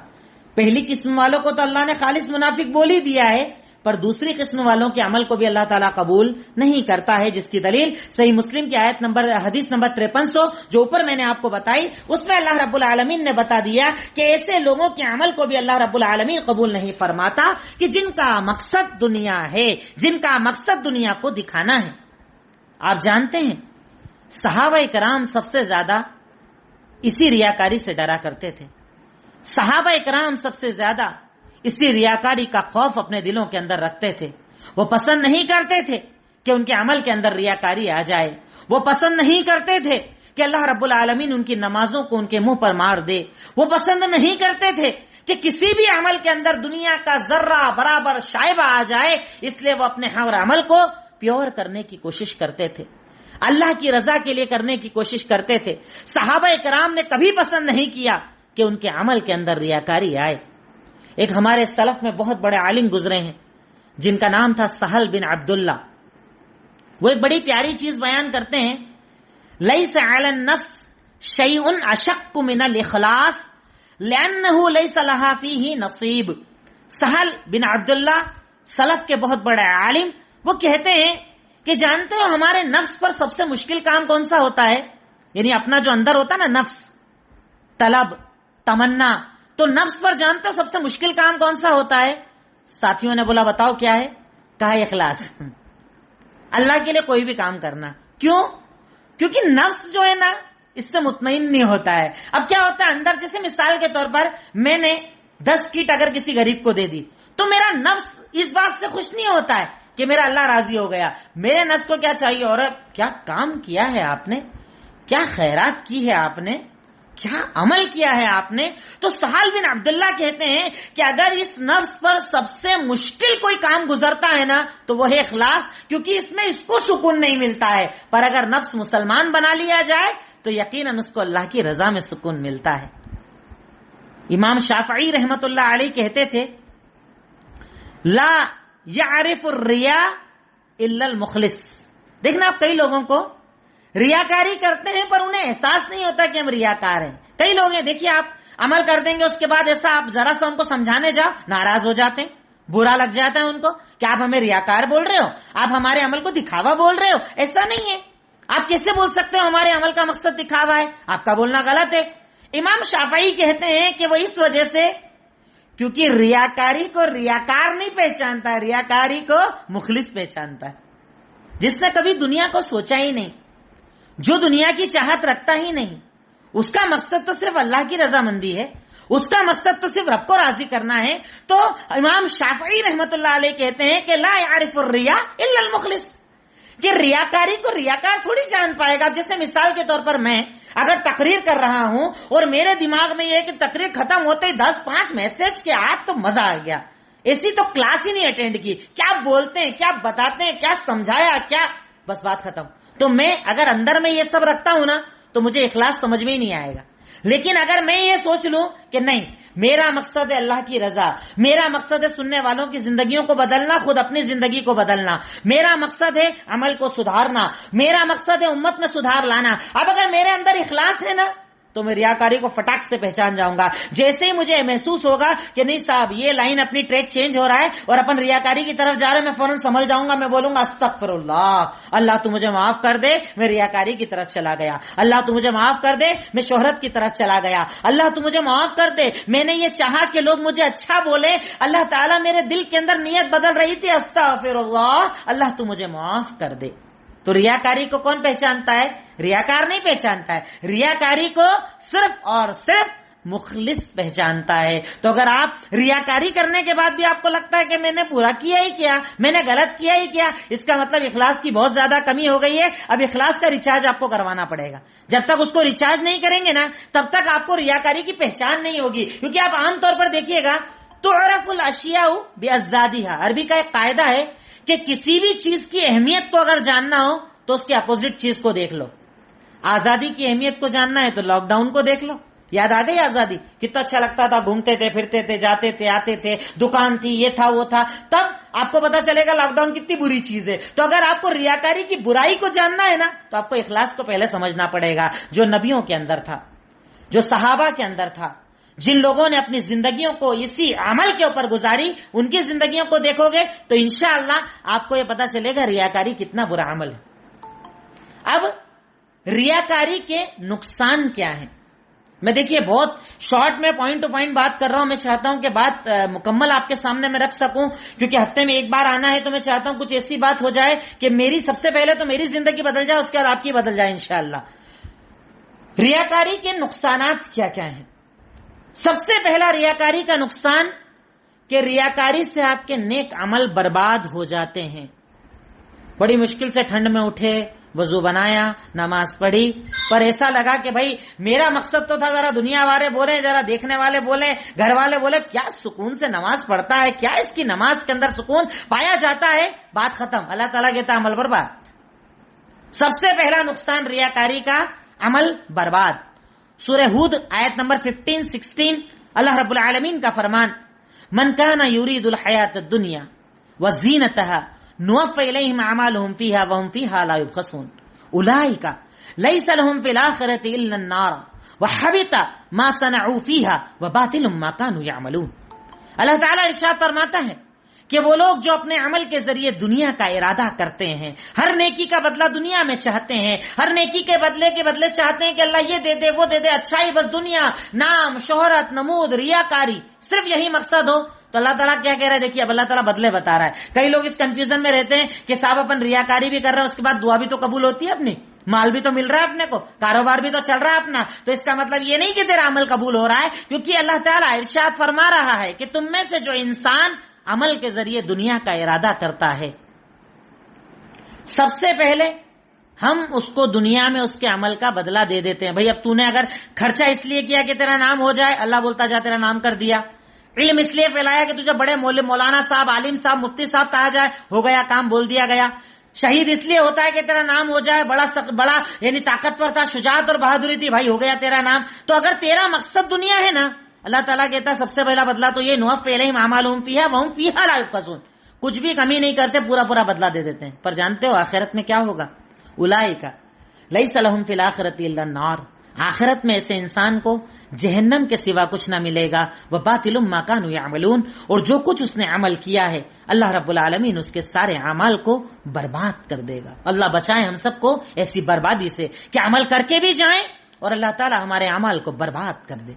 پہلی قسم والوں کو تو اللہ نے خالص منافق بول ہی دیا ہے، پر دوسری قسم والوں کے عمل کو بھی اللہ تعالیٰ قبول نہیں کرتا ہے، جس کی دلیل صحیح مسلم کی حدیث نمبر 5300 جو اوپر میں نے آپ کو بتائی، اس میں اللہ رب العالمین نے بتا دیا کہ ایسے لوگوں کے عمل کو بھی اللہ رب العالمین قبول نہیں فرماتا کہ جن کا مقصد دنیا ہے، جن کا مقصد دنیا کو دکھانا ہے. آپ جانتے ہیں صحابہ کرام سب سے زیادہ اسی ریاکاری سے ڈرا کرتے تھے. صحابہ کرام سب سے زیادہ اسی ریاکاری کا خوف اپنے دلوں کے اندر رکھتے تھے. وہ پسند نہیں کرتے تھے کہ ان کے عمل کے اندر ریاکاری آ جائے. وہ پسند نہیں کرتے تھے کہ اللہ رب العالمین ان کی نمازوں کو ان کے منہ پر مار دے. وہ پسند نہیں کرتے تھے کہ کسی بھی عمل کے اندر دنیا کا ذرہ برابر شائبہ آ جائے. اس لیے وہ اپنے ہر عمل کو پیور کرنے کی کوشش کرتے تھے، اللہ کی رضا کے لیے کرنے کی کوشش کرتے تھے. صحابہ کرام نے کبھی پسند نہیں کیا کہ ان کے عمل کے اندر ریاکاری آئے. ایک ہمارے سلف میں بہت بڑے عالم گزرے ہیں جن کا نام تھا سہل بن عبداللہ. وہ ایک بڑی پیاری چیز بیان کرتے ہیں، لیس علی النفس شیء اشق من الاخلاص لانه لیس لها فیہ نصیب. سہل بن عبداللہ سلف کے بہت بڑے عالم، وہ کہتے ہیں کہ جانتے ہو ہمارے نفس پر سب سے مشکل کام کون سا ہوتا ہے؟ یعنی اپنا جو اندر ہوتا نا نفس، طلب، تمنا، تو نفس پر جانتے ہو سب سے مشکل کام کون سا ہوتا ہے؟ ساتھیوں نے بولا بتاؤ کیا ہے؟ کہا اخلاص، اللہ کے لیے کوئی بھی کام کرنا. کیوں؟ کیونکہ نفس جو ہے نا اس سے مطمئن نہیں ہوتا ہے. اب کیا ہوتا ہے اندر، جیسے مثال کے طور پر میں نے 10 کٹ اگر کسی غریب کو دے دی تو میرا نفس اس بات سے خوش نہیں ہوتا ہے کہ میرا اللہ راضی ہو گیا. میرے نفس کو کیا چاہیے؟ اور کیا کام کیا ہے آپ نے, کیا خیرات کی ہے آپ نے, کیا عمل کیا ہے آپ نے. تو سہل بن عبداللہ کہتے ہیں کہ اگر اس نفس پر سب سے مشکل کوئی کام گزرتا ہے نا تو وہ ہے اخلاص, کیونکہ اس میں اس کو سکون نہیں ملتا ہے. پر اگر نفس مسلمان بنا لیا جائے تو یقیناً اس کو اللہ کی رضا میں سکون ملتا ہے. امام شافعی رحمت اللہ علیہ کہتے تھے لا یعرف الریا الا المخلص. دیکھنا آپ کئی لوگوں کو ریاکاری کرتے ہیں پر انہیں احساس نہیں ہوتا کہ ہم ریاکار ہیں. کئی لوگ ہیں, دیکھیے آپ عمل کر دیں گے اس کے بعد ایسا آپ ذرا سا ان کو سمجھانے جاؤ ناراض ہو جاتے ہیں, برا لگ جاتا ہے ان کو کہ آپ ہمیں ریاکار بول رہے ہو, آپ ہمارے عمل کو دکھاوا بول رہے ہو. ایسا نہیں ہے. آپ کیسے بول سکتے ہو ہمارے عمل کا مقصد دکھاوا ہے؟ آپ کا بولنا غلط ہے. امام شافعی کہتے ہیں کہ وہ اس وجہ سے کیونکہ ریاکاری کو ریاکار نہیں پہچانتا, ریاکاری کو مخلص پہچانتا ہے. جس نے کبھی دنیا کو سوچا ہی نہیں, جو دنیا کی چاہت رکھتا ہی نہیں, اس کا مقصد تو صرف اللہ کی رضامندی ہے, اس کا مقصد تو صرف رب کو راضی کرنا ہے. تو امام شافعی رحمت اللہ علیہ کہتے ہیں کہ لا یعرف الریا الا المخلص, کہ ریاکاری کو ریاکار تھوڑی جان پائے گا. جیسے مثال کے طور پر میں اگر تقریر کر رہا ہوں اور میرے دماغ میں یہ ہے کہ تقریر ختم ہوتے ہی 10-5 میسج کے آج تو مزہ آ گیا, ایسی تو کلاس ہی نہیں اٹینڈ کی, کیا بولتے ہیں, کیا بتاتے ہیں, کیا سمجھایا, کیا, بس بات ختم. تو میں اگر اندر میں یہ سب رکھتا ہوں نا تو مجھے اخلاص سمجھ میں ہی نہیں آئے گا. لیکن اگر میں یہ سوچ لوں کہ نہیں, میرا مقصد ہے اللہ کی رضا, میرا مقصد ہے سننے والوں کی زندگیوں کو بدلنا, خود اپنی زندگی کو بدلنا, میرا مقصد ہے عمل کو سدھارنا, میرا مقصد ہے امت میں سدھار لانا. اب اگر میرے اندر اخلاص ہے نا تو میں ریاکاری کو فٹاک سے پہچان جاؤں گا. جیسے ہی مجھے محسوس ہوگا کہ نہیں صاحب یہ لائن اپنی ٹریک چینج ہو رہا ہے اور اپن ریاکاری کی طرف جا رہے ہیں, میں فوراً سنبھل جاؤں گا, میں بولوں گا استغفر اللہ, اللہ تو مجھے معاف کر دے, میں ریاکاری کی طرف چلا گیا. اللہ تو مجھے معاف کر دے, میں شہرت کی طرف چلا گیا. اللہ تو مجھے معاف کر دے, میں نے یہ چاہا کہ لوگ مجھے اچھا بولے, اللہ تعالیٰ میرے دل کے اندر نیت بدل رہی تھی, استغفر اللہ, اللہ تو مجھے معاف کر دے. تو ریاکاری کو کون پہچانتا ہے؟ ریاکار نہیں پہچانتا ہے. ریاکاری کو صرف اور صرف مخلص پہچانتا ہے. تو اگر آپ ریاکاری کرنے کے بعد بھی آپ کو لگتا ہے کہ میں نے پورا کیا ہی کیا, میں نے غلط کیا ہی کیا, اس کا مطلب اخلاص کی بہت زیادہ کمی ہو گئی ہے. اب اخلاص کا ریچارج آپ کو کروانا پڑے گا. جب تک اس کو ریچارج نہیں کریں گے نا تب تک آپ کو ریاکاری کی پہچان نہیں ہوگی. کیونکہ آپ عام طور پر دیکھیے گا تعرف الاشیاء بازدادها, عربی کا ایک قاعدہ ہے کہ کسی بھی چیز کی اہمیت کو اگر جاننا ہو تو اس کے اپوزٹ چیز کو دیکھ لو. آزادی کی اہمیت کو جاننا ہے تو لاک ڈاؤن کو دیکھ لو. یاد آ گئی آزادی, کتنا اچھا لگتا تھا, گھومتے تھے, پھرتے تھے, جاتے تھے, آتے تھے, دکان تھی, یہ تھا وہ تھا. تب آپ کو پتا چلے گا لاک ڈاؤن کتنی بری چیز ہے. تو اگر آپ کو ریاکاری کی برائی کو جاننا ہے نا تو آپ کو اخلاص کو پہلے سمجھنا پڑے گا, جو نبیوں کے اندر تھا, جو صحابہ کے اندر تھا, جن لوگوں نے اپنی زندگیوں کو اسی عمل کے اوپر گزاری, ان کی زندگیوں کو دیکھو گے تو انشاءاللہ آپ کو یہ پتا چلے گا ریاکاری کتنا برا عمل ہے. اب ریاکاری کے نقصان کیا ہیں؟ میں دیکھیے بہت شارٹ میں پوائنٹ ٹو پوائنٹ بات کر رہا ہوں. میں چاہتا ہوں کہ بات مکمل آپ کے سامنے میں رکھ سکوں, کیونکہ ہفتے میں ایک بار آنا ہے تو میں چاہتا ہوں کچھ ایسی بات ہو جائے کہ میری سب سے پہلے تو میری زندگی بدل جائے, اس کے بعد آپ کی بدل جائے انشاءاللہ. ریاکاری کے نقصانات کیا کیا ہیں؟ سب سے پہلا ریاکاری کا نقصان کہ ریاکاری سے آپ کے نیک عمل برباد ہو جاتے ہیں. بڑی مشکل سے ٹھنڈ میں اٹھے, وضو بنایا, نماز پڑھی, پر ایسا لگا کہ بھائی میرا مقصد تو تھا ذرا دنیا والے بولیں, ذرا دیکھنے والے بولیں, گھر والے بولے کیا سکون سے نماز پڑھتا ہے, کیا اس کی نماز کے اندر سکون پایا جاتا ہے, بات ختم. اللہ تعالیٰ کہتا ہے عمل برباد. سب سے پہلا نقصان ریاکاری کا, عمل برباد. سورہ ہود آیت نمبر 15-16 اللہ رب العالمین کا فرمان, من کان یرید الحیات الدنیا وزینتها نوفی الیہم اعمالهم فیہا وهم فیہا لا یبخسون اولئک لیس لهم فی الآخرۃ الا النار وحبط ما صنعوا فیہا وباطل ما کانوا یعملون. اللہ تعالیٰ ارشاد فرماتا ہے کہ وہ لوگ جو اپنے عمل کے ذریعے دنیا کا ارادہ کرتے ہیں, ہر نیکی کا بدلہ دنیا میں چاہتے ہیں, ہر نیکی کے بدلے چاہتے ہیں کہ اللہ یہ دے دے, وہ دے دے, اچھائی بس دنیا, نام, شہرت, نمود, ریاکاری, صرف یہی مقصد ہو, تو اللہ تعالیٰ کیا کہہ رہا ہے؟ دیکھیے اب اللہ تعالیٰ بدلے بتا رہا ہے. کئی لوگ اس کنفیوژن میں رہتے ہیں کہ صاحب اپن ریاکاری بھی کر رہے ہیں, اس کے بعد دعا بھی تو قبول ہوتی ہے اپنی, مال بھی تو مل رہا ہے اپنے کو, کاروبار بھی تو چل رہا ہے اپنا, تو اس کا مطلب یہ نہیں کہ تیرا عمل قبول ہو رہا ہے, کیونکہ اللہ تعالیٰ ارشاد فرما رہا ہے کہ تم میں سے جو انسان عمل کے ذریعے دنیا کا ارادہ کرتا ہے, سب سے پہلے ہم اس کو دنیا میں اس کے عمل کا بدلہ دے دیتے ہیں. بھئی اب تو نے اگر خرچہ اس لیے کیا کہ تیرا نام ہو جائے, اللہ بولتا جا تیرا نام کر دیا. علم اس لیے پھیلایا کہ تجھے بڑے مولانا صاحب, عالم صاحب, مفتی صاحب کہا جائے, ہو گیا کام, بول دیا گیا. شہید اس لیے ہوتا ہے کہ تیرا نام ہو جائے, بڑا یعنی طاقتور تھا, شجاعت اور بہادری تھی, بھائی ہو گیا تیرا نام. تو اگر تیرا مقصد دنیا ہے نا, اللہ تعالیٰ کہتا ہے سب سے پہلا بدلہ تو یہ نوفی الیہم اعمالہم فیہا وہم فیہا لا یبخسون, کچھ بھی کمی نہیں کرتے, پورا بدلہ دے دیتے ہیں. پر جانتے ہو آخرت میں کیا ہوگا؟ اولئک لیس لہم فی الآخرۃ الا النار, آخرت میں ایسے انسان کو جہنم کے سوا کچھ نہ ملے گا. وباطل ما کانوا یعملون, اور جو کچھ اس نے عمل کیا ہے اللہ رب العالمین اس کے سارے اعمال کو برباد کر دے گا. اللہ بچائے ہم سب کو ایسی بربادی سے کہ عمل کر کے بھی جائیں اور اللہ تعالی ہمارے اعمال کو برباد کر دے.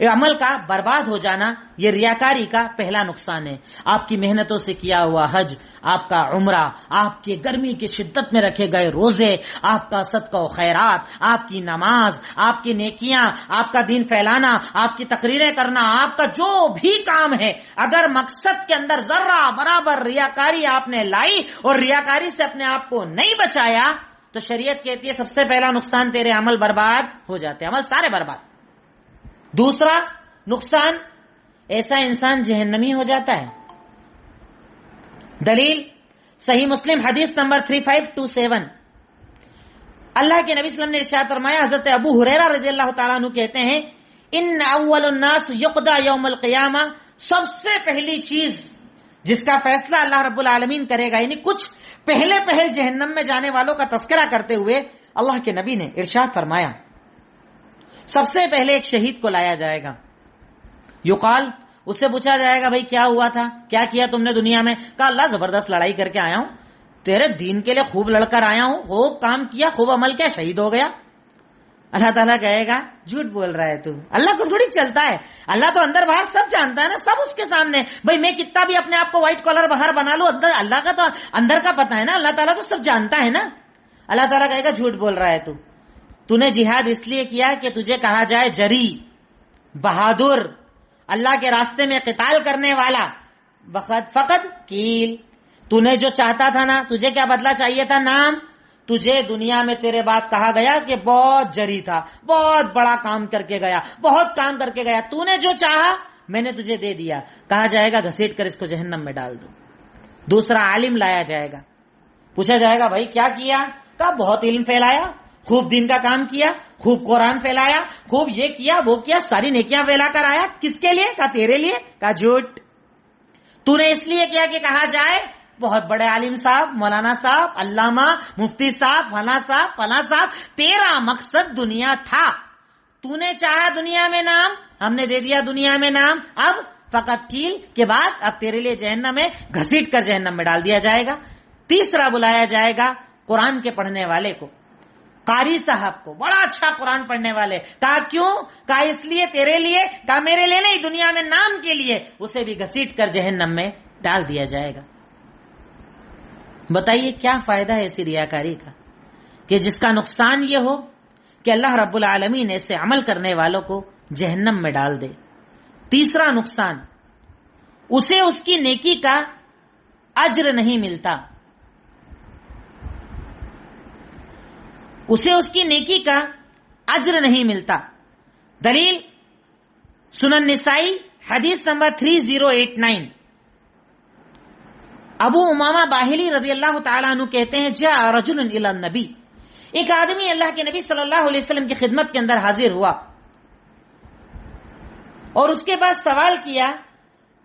عمل کا برباد ہو جانا یہ ریاکاری کا پہلا نقصان ہے. آپ کی محنتوں سے کیا ہوا حج, آپ کا عمرہ, آپ کے گرمی کی شدت میں رکھے گئے روزے, آپ کا صدقہ و خیرات, آپ کی نماز, آپ کی نیکیاں, آپ کا دین پھیلانا, آپ کی تقریریں کرنا, آپ کا جو بھی کام ہے, اگر مقصد کے اندر ذرہ برابر ریاکاری آپ نے لائی اور ریاکاری سے اپنے آپ کو نہیں بچایا, تو شریعت کہتی ہے سب سے پہلا نقصان تیرے عمل برباد ہو جاتے, عمل سارے برباد. دوسرا نقصان, ایسا انسان جہنمی ہو جاتا ہے. دلیل صحیح مسلم حدیث نمبر 3527, اللہ کے نبی صلی اللہ علیہ وسلم نے ارشاد فرمایا, حضرت ابو ہریرہ رضی اللہ تعالیٰ عنہ کہتے ہیں, ان اول الناس یقضى یوم القیامہ, سب سے پہلی چیز جس کا فیصلہ اللہ رب العالمین کرے گا, یعنی کچھ پہل جہنم میں جانے والوں کا تذکرہ کرتے ہوئے اللہ کے نبی نے ارشاد فرمایا, سب سے پہلے ایک شہید کو لایا جائے گا. یقال, اس سے پوچھا جائے گا بھائی کیا ہوا تھا, کیا کیا تم نے دنیا میں؟ کہا اللہ زبردست لڑائی کر کے آیا ہوں, تیرے دین کے لیے خوب لڑ کر آیا ہوں, خوب کام کیا, خوب عمل کیا, شہید ہو گیا. اللہ تعالیٰ کہے گا جھوٹ بول رہا ہے تو, اللہ کو تھوڑی چلتا ہے, اللہ تو اندر باہر سب جانتا ہے نا, سب اس کے سامنے. بھائی میں کتنا بھی اپنے آپ کو وائٹ کالر باہر بنا لوں, اللہ کا تو اندر کا پتا ہے نا, اللہ تعالیٰ تو سب جانتا ہے نا. اللہ تعالیٰ کہے گا جھوٹ بول رہا ہے تو نے جہاد اس لیے کیا کہ تجھے کہا جائے جری, بہادر, اللہ کے راستے میں قتال کرنے والا. فقط کیل, تو نے جو چاہتا تھا نا, تجھے کیا بدلہ چاہیے تھا؟ نام. تجھے دنیا میں تیرے بات کہا گیا کہ بہت جری تھا, بہت بڑا کام کر کے گیا, بہت کام کر کے گیا, تو نے جو چاہا میں نے تجھے دے دیا. کہا جائے گا گھسیٹ کر اس کو جہنم میں ڈال دو. دوسرا عالم لایا جائے گا, پوچھا جائے گا بھائی کیا کیا؟ کہا بہت علم پھیلایا, خوب دین کا کام کیا, خوب قرآن پھیلایا, خوب یہ کیا وہ کیا, ساری نیکیاں پھیلا کر آیا. کس کے لیے؟ کہا تیرے لیے. کہا جھوٹ, تو نے اس لیے کیا کہ کہا جائے بہت بڑے عالم صاحب, مولانا صاحب, علامہ, مفتی صاحب, فلاں صاحب. تیرا مقصد دنیا تھا, تو نے چاہا دنیا میں نام, ہم نے دے دیا دنیا میں نام. اب فقط کیل کے بعد اب تیرے لیے جہنم میں گھسیٹ کر جہنم میں ڈال دیا جائے گا. تیسرا بلایا جائے گا قرآن کے پڑھنے والے کو, قاری صاحب کو, بڑا اچھا قرآن پڑھنے والے. کہا کیوں؟ کہا اس لیے تیرے لیے. کہا میرے لیے نہیں, دنیا میں نام کے لیے. اسے بھی گھسیٹ کر جہنم میں ڈال دیا جائے گا. بتائیے کیا فائدہ ہے ایسی ریاکاری کا کہ جس کا نقصان یہ ہو کہ اللہ رب العالمین ایسے عمل کرنے والوں کو جہنم میں ڈال دے. تیسرا نقصان, اسے اس کی نیکی کا اجر نہیں ملتا, اسے اس کی نیکی کا اجر نہیں ملتا. دلیل سنن نسائی حدیث نمبر 3089, ابو امامہ باہلی رضی اللہ تعالیٰ عنہ کہتے ہیں, جاء رجل الی النبی, ایک آدمی اللہ کے نبی صلی اللہ علیہ وسلم کی خدمت کے اندر حاضر ہوا اور اس کے بعد سوال کیا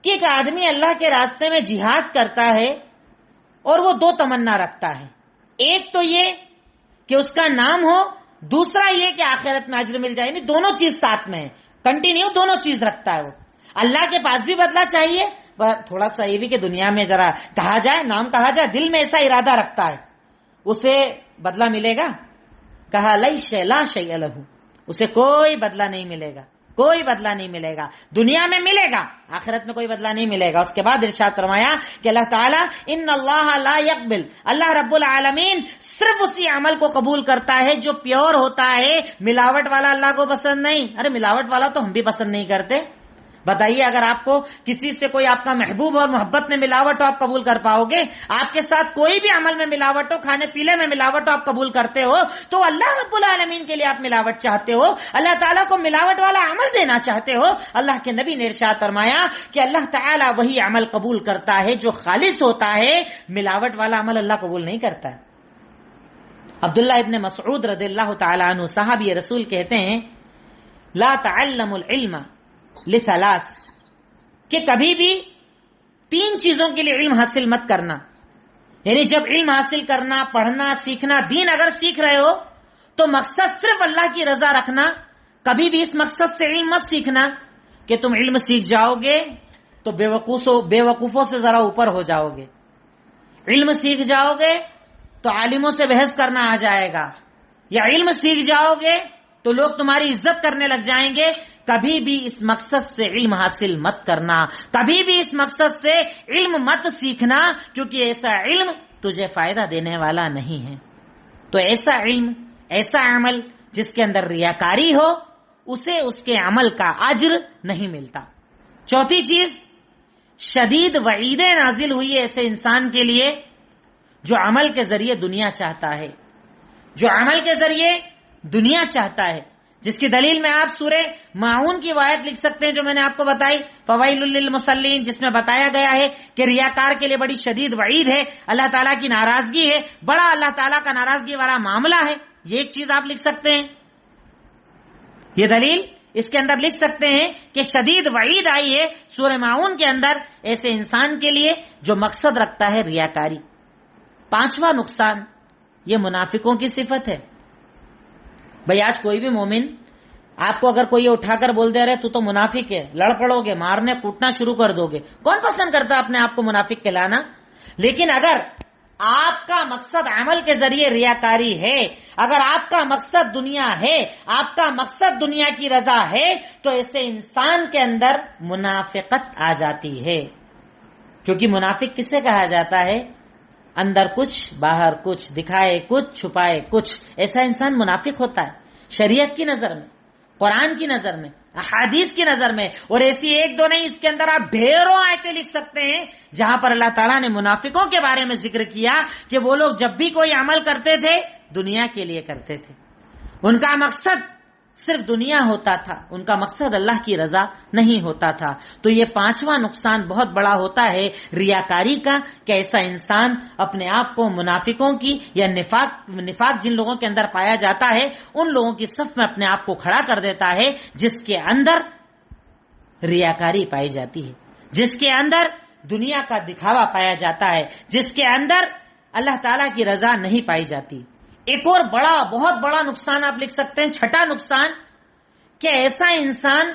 کہ ایک آدمی اللہ کے راستے میں جہاد کرتا ہے اور وہ دو تمنا رکھتا ہے, ایک تو یہ کہ اس کا نام ہو, دوسرا یہ کہ آخرت میں اجر مل جائے. یعنی دونوں چیز ساتھ میں ہے, کنٹینیو دونوں چیز رکھتا ہے. وہ اللہ کے پاس بھی بدلہ چاہیے, تھوڑا سا یہ بھی کہ دنیا میں ذرا کہا جائے, نام کہا جائے, دل میں ایسا ارادہ رکھتا ہے, اسے بدلہ ملے گا؟ کہا لا شیء لہ, اسے کوئی بدلہ نہیں ملے گا. کوئی بدلہ نہیں ملے گا. دنیا میں ملے گا, آخرت میں کوئی بدلہ نہیں ملے گا. اس کے بعد ارشاد فرمایا کہ اللہ تعالیٰ ان اللہ لا یقبل, اللہ رب العالمین صرف اسی عمل کو قبول کرتا ہے جو پیور ہوتا ہے, ملاوٹ والا اللہ کو پسند نہیں. ارے ملاوٹ والا تو ہم بھی پسند نہیں کرتے. بتائیے اگر آپ کو کسی سے کوئی آپ کا محبوب اور محبت میں ملاوٹ ہو, آپ قبول کر پاؤ گے؟ آپ کے ساتھ کوئی بھی عمل میں ملاوٹ ہو, کھانے پینے میں ملاوٹ ہو, آپ قبول کرتے ہو؟ تو اللہ رب العالمین کے لیے آپ ملاوٹ چاہتے ہو, اللہ تعالیٰ کو ملاوٹ والا عمل دینا چاہتے ہو. اللہ کے نبی نے ارشاد فرمایا کہ اللہ تعالیٰ وہی عمل قبول کرتا ہے جو خالص ہوتا ہے, ملاوٹ والا عمل اللہ قبول نہیں کرتا ہے. عبداللہ ابن مسعود رضی اللہ تعالیٰ عنہ صحابی رسول کہتے ہیں لا تعلم العلم لثلاث, کہ کبھی بھی 3 چیزوں کے لیے علم حاصل مت کرنا. یعنی جب علم حاصل کرنا, پڑھنا, سیکھنا, دین اگر سیکھ رہے ہو تو مقصد صرف اللہ کی رضا رکھنا. کبھی بھی اس مقصد سے علم مت سیکھنا کہ تم علم سیکھ جاؤ گے تو بے وقوفوں سے ذرا اوپر ہو جاؤ گے, علم سیکھ جاؤ گے تو عالموں سے بحث کرنا آ جائے گا, یا علم سیکھ جاؤ گے تو لوگ تمہاری عزت کرنے لگ جائیں گے. کبھی بھی اس مقصد سے علم حاصل مت کرنا, کبھی بھی اس مقصد سے علم مت سیکھنا, کیونکہ ایسا علم تجھے فائدہ دینے والا نہیں ہے. تو ایسا علم, ایسا عمل جس کے اندر ریاکاری ہو, اسے اس کے عمل کا اجر نہیں ملتا. چوتھی چیز, شدید وعیدیں نازل ہوئی ایسے انسان کے لیے جو عمل کے ذریعے دنیا چاہتا ہے, جو عمل کے ذریعے دنیا چاہتا ہے, جس کی دلیل میں آپ سورہ ماعون کی آیت لکھ سکتے ہیں جو میں نے آپ کو بتائی, فویل للمصلین, جس میں بتایا گیا ہے کہ ریاکار کے لیے بڑی شدید وعید ہے, اللہ تعالیٰ کی ناراضگی ہے, بڑا اللہ تعالیٰ کا ناراضگی والا معاملہ ہے. یہ ایک چیز آپ لکھ سکتے ہیں, یہ دلیل اس کے اندر لکھ سکتے ہیں کہ شدید وعید آئی ہے سورہ ماعون کے اندر ایسے انسان کے لیے جو مقصد رکھتا ہے ریاکاری. 5واں نقصان, یہ منافقوں کی صفت ہے. بھئی آج کوئی بھی مومن آپ کو اگر کوئی اٹھا کر بول دے رہے تو منافق ہے, لڑ پڑو گے, مارنے کوٹنا شروع کر دو گے. کون پسند کرتا اپنے آپ کو منافق کہلانا؟ لیکن اگر آپ کا مقصد عمل کے ذریعے ریاکاری ہے, اگر آپ کا مقصد دنیا ہے, آپ کا مقصد دنیا کی رضا ہے, تو ایسے انسان کے اندر منافقت آ جاتی ہے. کیونکہ منافق کسے کہا جاتا ہے؟ اندر کچھ باہر کچھ, دکھائے کچھ چھپائے کچھ, ایسا انسان منافق ہوتا ہے شریعت کی نظر میں, قرآن کی نظر میں, احادیث کی نظر میں. اور ایسی ایک دو نہیں, اس کے اندر آپ ڈھیروں آیتیں لکھ سکتے ہیں جہاں پر اللہ تعالیٰ نے منافقوں کے بارے میں ذکر کیا کہ وہ لوگ جب بھی کوئی عمل کرتے تھے دنیا کے لیے کرتے تھے, ان کا مقصد صرف دنیا ہوتا تھا, ان کا مقصد اللہ کی رضا نہیں ہوتا تھا. تو یہ 5واں نقصان بہت بڑا ہوتا ہے ریاکاری کا, کہ ایسا انسان اپنے آپ کو منافقوں کی یا نفاق جن لوگوں کے اندر پایا جاتا ہے ان لوگوں کی صف میں اپنے آپ کو کھڑا کر دیتا ہے جس کے اندر ریاکاری پائی جاتی ہے, جس کے اندر دنیا کا دکھاوا پایا جاتا ہے, جس کے اندر اللہ تعالیٰ کی رضا نہیں پائی جاتی. ایک اور بہت بڑا نقصان آپ لکھ سکتے ہیں, 6واں نقصان, کہ ایسا انسان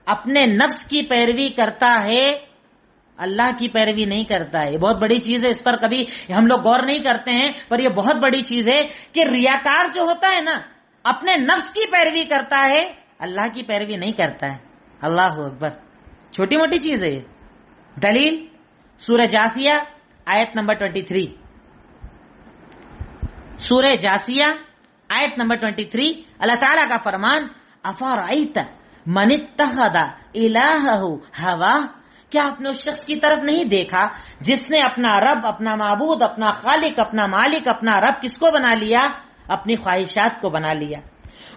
اپنے نفس کی پیروی کرتا ہے, اللہ کی پیروی نہیں کرتا ہے. یہ بہت بڑی چیز ہے, اس پر کبھی ہم لوگ غور نہیں کرتے ہیں, پر یہ بہت بڑی چیز ہے کہ ریاکار جو ہوتا ہے نا, اپنے نفس کی پیروی کرتا ہے, اللہ کی پیروی نہیں کرتا ہے. اللہ اکبر, چھوٹی موٹی چیز ہے یہ. دلیل سورہ جاثیہ آیت نمبر 23, سورہ جاثیہ آیت نمبر 23, اللہ تعالیٰ کا فرمان, افرأیت من اتخذ الہہ ہواہ, کیا آپ نے اس شخص کی طرف نہیں دیکھا جس نے اپنا رب, اپنا معبود, اپنا خالق, اپنا مالک, اپنا رب کس کو بنا لیا؟ اپنی خواہشات کو بنا لیا.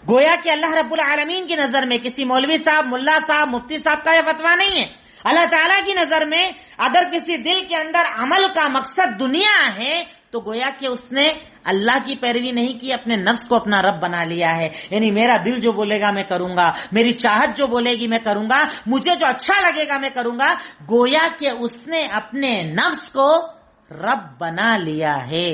گویا کہ اللہ رب العالمین کی نظر میں کسی مولوی صاحب, ملا صاحب, مفتی صاحب کا یہ فتویٰ نہیں ہے. اللہ تعالیٰ کی نظر میں اگر کسی دل کے اندر عمل کا مقصد دنیا ہے تو گویا کہ اس نے اللہ کی پیروی نہیں کی, اپنے نفس کو اپنا رب بنا لیا ہے. یعنی میرا دل جو بولے گا میں کروں گا, میری چاہت جو بولے گی میں کروں گا, مجھے جو اچھا لگے گا میں کروں گا. گویا کہ اس نے اپنے نفس کو رب بنا لیا ہے.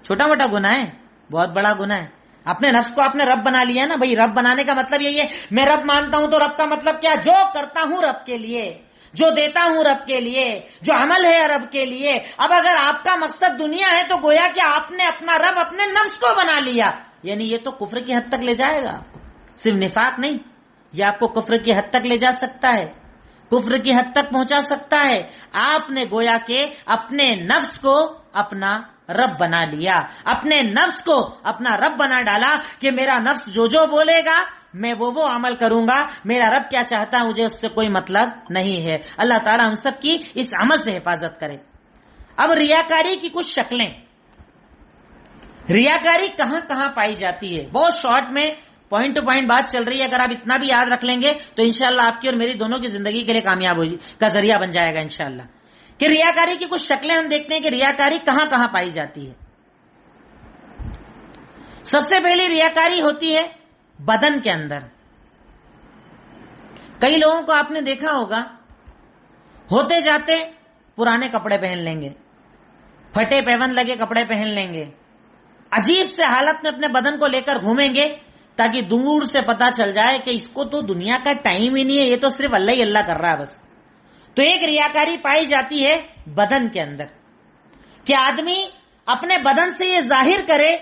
چھوٹا موٹا گناہ ہے, بہت بڑا گناہ ہے. اپنے نفس کو آپ نے رب بنا لیا نا. بھائی رب بنانے کا مطلب یہی ہے, میں رب مانتا ہوں تو رب کا مطلب کیا؟ جو کرتا ہوں رب کے لیے, جو دیتا ہوں رب کے لیے, جو عمل ہے رب کے لیے. اب اگر آپ کا مقصد دنیا ہے تو گویا کہ آپ نے اپنا رب اپنے نفس کو بنا لیا. یعنی یہ تو کفر کی حد تک لے جائے گا آپ کو, صرف نفاق نہیں, یہ آپ کو کفر کی حد تک لے جا سکتا ہے، کفر کی حد تک پہنچا سکتا ہے۔ آپ نے گویا کہ اپنے نفس کو اپنا رب بنا لیا، اپنے نفس کو اپنا رب بنا ڈالا کہ میرا نفس جو جو بولے گا میں وہ عمل کروں گا، میرا رب کیا چاہتا ہے مجھے اس سے کوئی مطلب نہیں ہے۔ اللہ تعالی ہم سب کی اس عمل سے حفاظت کرے۔ اب ریاکاری کی کچھ شکلیں، ریاکاری کہاں کہاں پائی جاتی ہے، بہت شارٹ میں پوائنٹ ٹو پوائنٹ بات چل رہی ہے۔ اگر آپ اتنا بھی یاد رکھ لیں گے تو انشاءاللہ آپ کی اور میری دونوں کی زندگی کے لیے کامیابی کا ذریعہ بن جائے گا انشاءاللہ۔ کہ ریاکاری کی کچھ شکلیں ہم دیکھتے ہیں کہ ریاکاری کہاں کہاں پائی جاتی ہے۔ سب سے پہلی ریاکاری ہوتی ہے بدن کے اندر۔ کئی لوگوں کو آپ نے دیکھا ہوگا ہوتے جاتے پرانے کپڑے پہن لیں گے، پھٹے پیون لگے کپڑے پہن لیں گے، عجیب سے حالت میں اپنے بدن کو لے کر گھومیں گے تاکہ دور سے پتا چل جائے کہ اس کو تو دنیا کا ٹائم ہی نہیں ہے، یہ تو صرف اللہ ہی اللہ کر رہا ہے بس۔ تو ایک ریاکاری پائی جاتی ہے بدن کے اندر کہ آدمی اپنے بدن سے یہ ظاہر کرے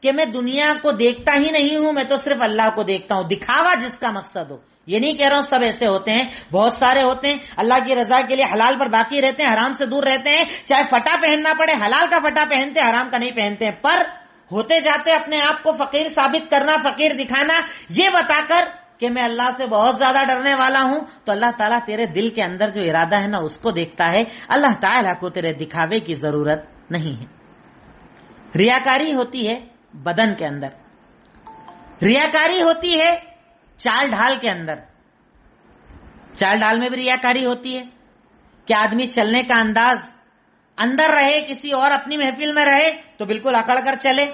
کہ میں دنیا کو دیکھتا ہی نہیں ہوں، میں تو صرف اللہ کو دیکھتا ہوں، دکھاوا جس کا مقصد ہو۔ یہ نہیں کہہ رہا ہوں سب ایسے ہوتے ہیں، بہت سارے ہوتے ہیں اللہ کی رضا کے لیے حلال پر باقی رہتے ہیں، حرام سے دور رہتے ہیں، چاہے پھٹا پہننا پڑے حلال کا پھٹا پہنتے ہیں، حرام کا نہیں پہنتے ہیں، پر ہوتے جاتے اپنے آپ کو فقیر ثابت کرنا، فقیر دکھانا، یہ بتا کر کہ میں اللہ سے بہت زیادہ ڈرنے والا ہوں۔ تو اللہ تعالیٰ تیرے دل کے اندر جو ارادہ ہے نا اس کو دیکھتا ہے، اللہ تعالیٰ کو تیرے دکھاوے کی ضرورت نہیں ہے۔ ریاکاری ہوتی ہے بدن کے اندر، ریاکاری ہوتی ہے چال ڈھال کے اندر۔ چال ڈھال میں بھی ریاکاری ہوتی ہے کہ آدمی چلنے کا انداز اندر رہے، کسی اور اپنی محفل میں رہے تو بالکل اکڑ کر چلے،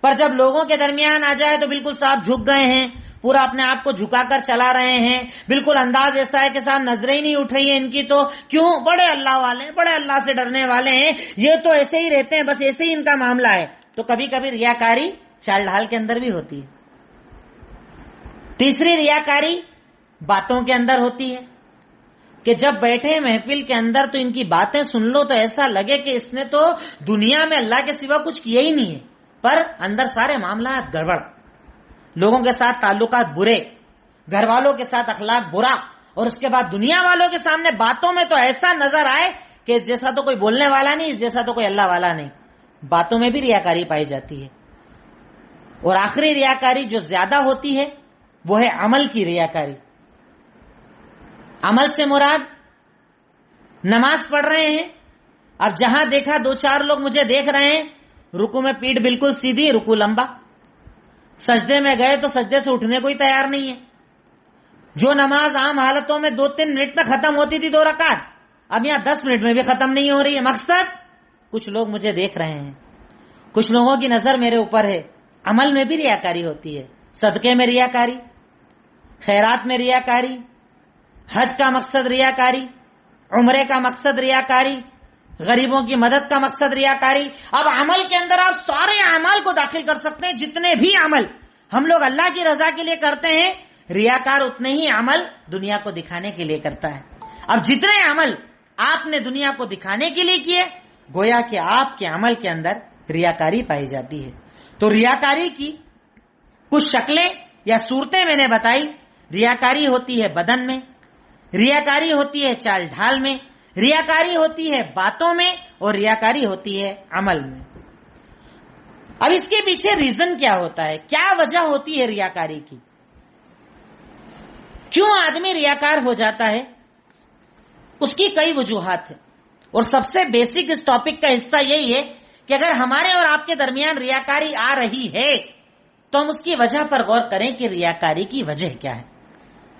پر جب لوگوں کے درمیان آ جائے تو بالکل صاحب جھک گئے ہیں، پورا اپنے آپ کو جھکا کر چلا رہے ہیں، بالکل انداز ایسا ہے کہ صاحب نظریں ہی نہیں اٹھ رہی ہیں ان کی، تو کیوں؟ بڑے اللہ والے ہیں، بڑے اللہ سے ڈرنے والے ہیں، یہ تو ایسے ہی رہتے ہیں، بس ایسے ہی ان کا معاملہ ہے۔ تو کبھی کبھی ریاکاری چال ڈھال کے اندر بھی ہوتی ہے۔ تیسری ریاکاری باتوں کے اندر ہوتی ہے کہ جب بیٹھے محفل کے اندر تو ان کی باتیں سن لو تو ایسا لگے کہ اس نے تو دنیا میں اللہ کے سوا کچھ کیا ہی نہیں ہے، پر اندر سارے معاملات گڑبڑ، لوگوں کے ساتھ تعلقات برے، گھر والوں کے ساتھ اخلاق برا، اور اس کے بعد دنیا والوں کے سامنے باتوں میں تو ایسا نظر آئے کہ جیسا تو کوئی بولنے والا نہیں، جیسا تو کوئی اللہ والا نہیں۔ باتوں میں بھی ریاکاری پائی جاتی ہے۔ اور آخری ریاکاری جو زیادہ ہوتی ہے وہ ہے عمل کی ریاکاری۔ عمل سے مراد نماز پڑھ رہے ہیں، اب جہاں دیکھا دو چار لوگ مجھے دیکھ رہے ہیں، رکوع میں پیٹھ بالکل سیدھی، رکوع لمبا، سجدے میں گئے تو سجدے سے اٹھنے کو ہی تیار نہیں ہے۔ جو نماز عام حالتوں میں 2-3 منٹ میں ختم ہوتی تھی 2 رکعت، اب یہاں 10 منٹ میں بھی ختم نہیں ہو رہی ہے۔ مقصد کچھ لوگ مجھے دیکھ رہے ہیں، کچھ لوگوں کی نظر میرے اوپر ہے۔ عمل میں بھی ریاکاری ہوتی ہے، صدقے میں ریاکاری، خیرات میں ریاکاری، حج کا مقصد ریاکاری، عمرے کا مقصد ریاکاری، غریبوں کی مدد کا مقصد ریاکاری۔ اب عمل کے اندر آپ سارے اعمال کو داخل کر سکتے ہیں، جتنے بھی عمل ہم لوگ اللہ کی رضا کے لیے کرتے ہیں، ریاکار اتنے ہی عمل دنیا کو دکھانے کے لیے کرتا ہے۔ اب جتنے عمل آپ نے دنیا کو دکھانے کے لیے کیے، گویا کہ آپ کے عمل کے اندر ریاکاری پائی جاتی ہے۔ تو ریاکاری کی کچھ شکلیں یا صورتیں میں نے بتائی۔ ریاکاری ہوتی ہے بدن میں، ریاکاری ہوتی ہے چال ڈھال میں، ریاکاری ہوتی ہے باتوں میں، اور ریاکاری ہوتی ہے عمل میں۔ اب اس کے پیچھے ریزن کیا ہوتا ہے، کیا وجہ ہوتی ہے ریاکاری کی، کیوں آدمی ریاکار ہو جاتا ہے؟ اس کی کئی وجوہات ہیں، اور سب سے بیسک اس ٹاپک کا حصہ یہی ہے کہ اگر ہمارے اور آپ کے درمیان ریاکاری آ رہی ہے تو ہم اس کی وجہ پر غور کریں کہ ریاکاری کی وجہ کیا ہے،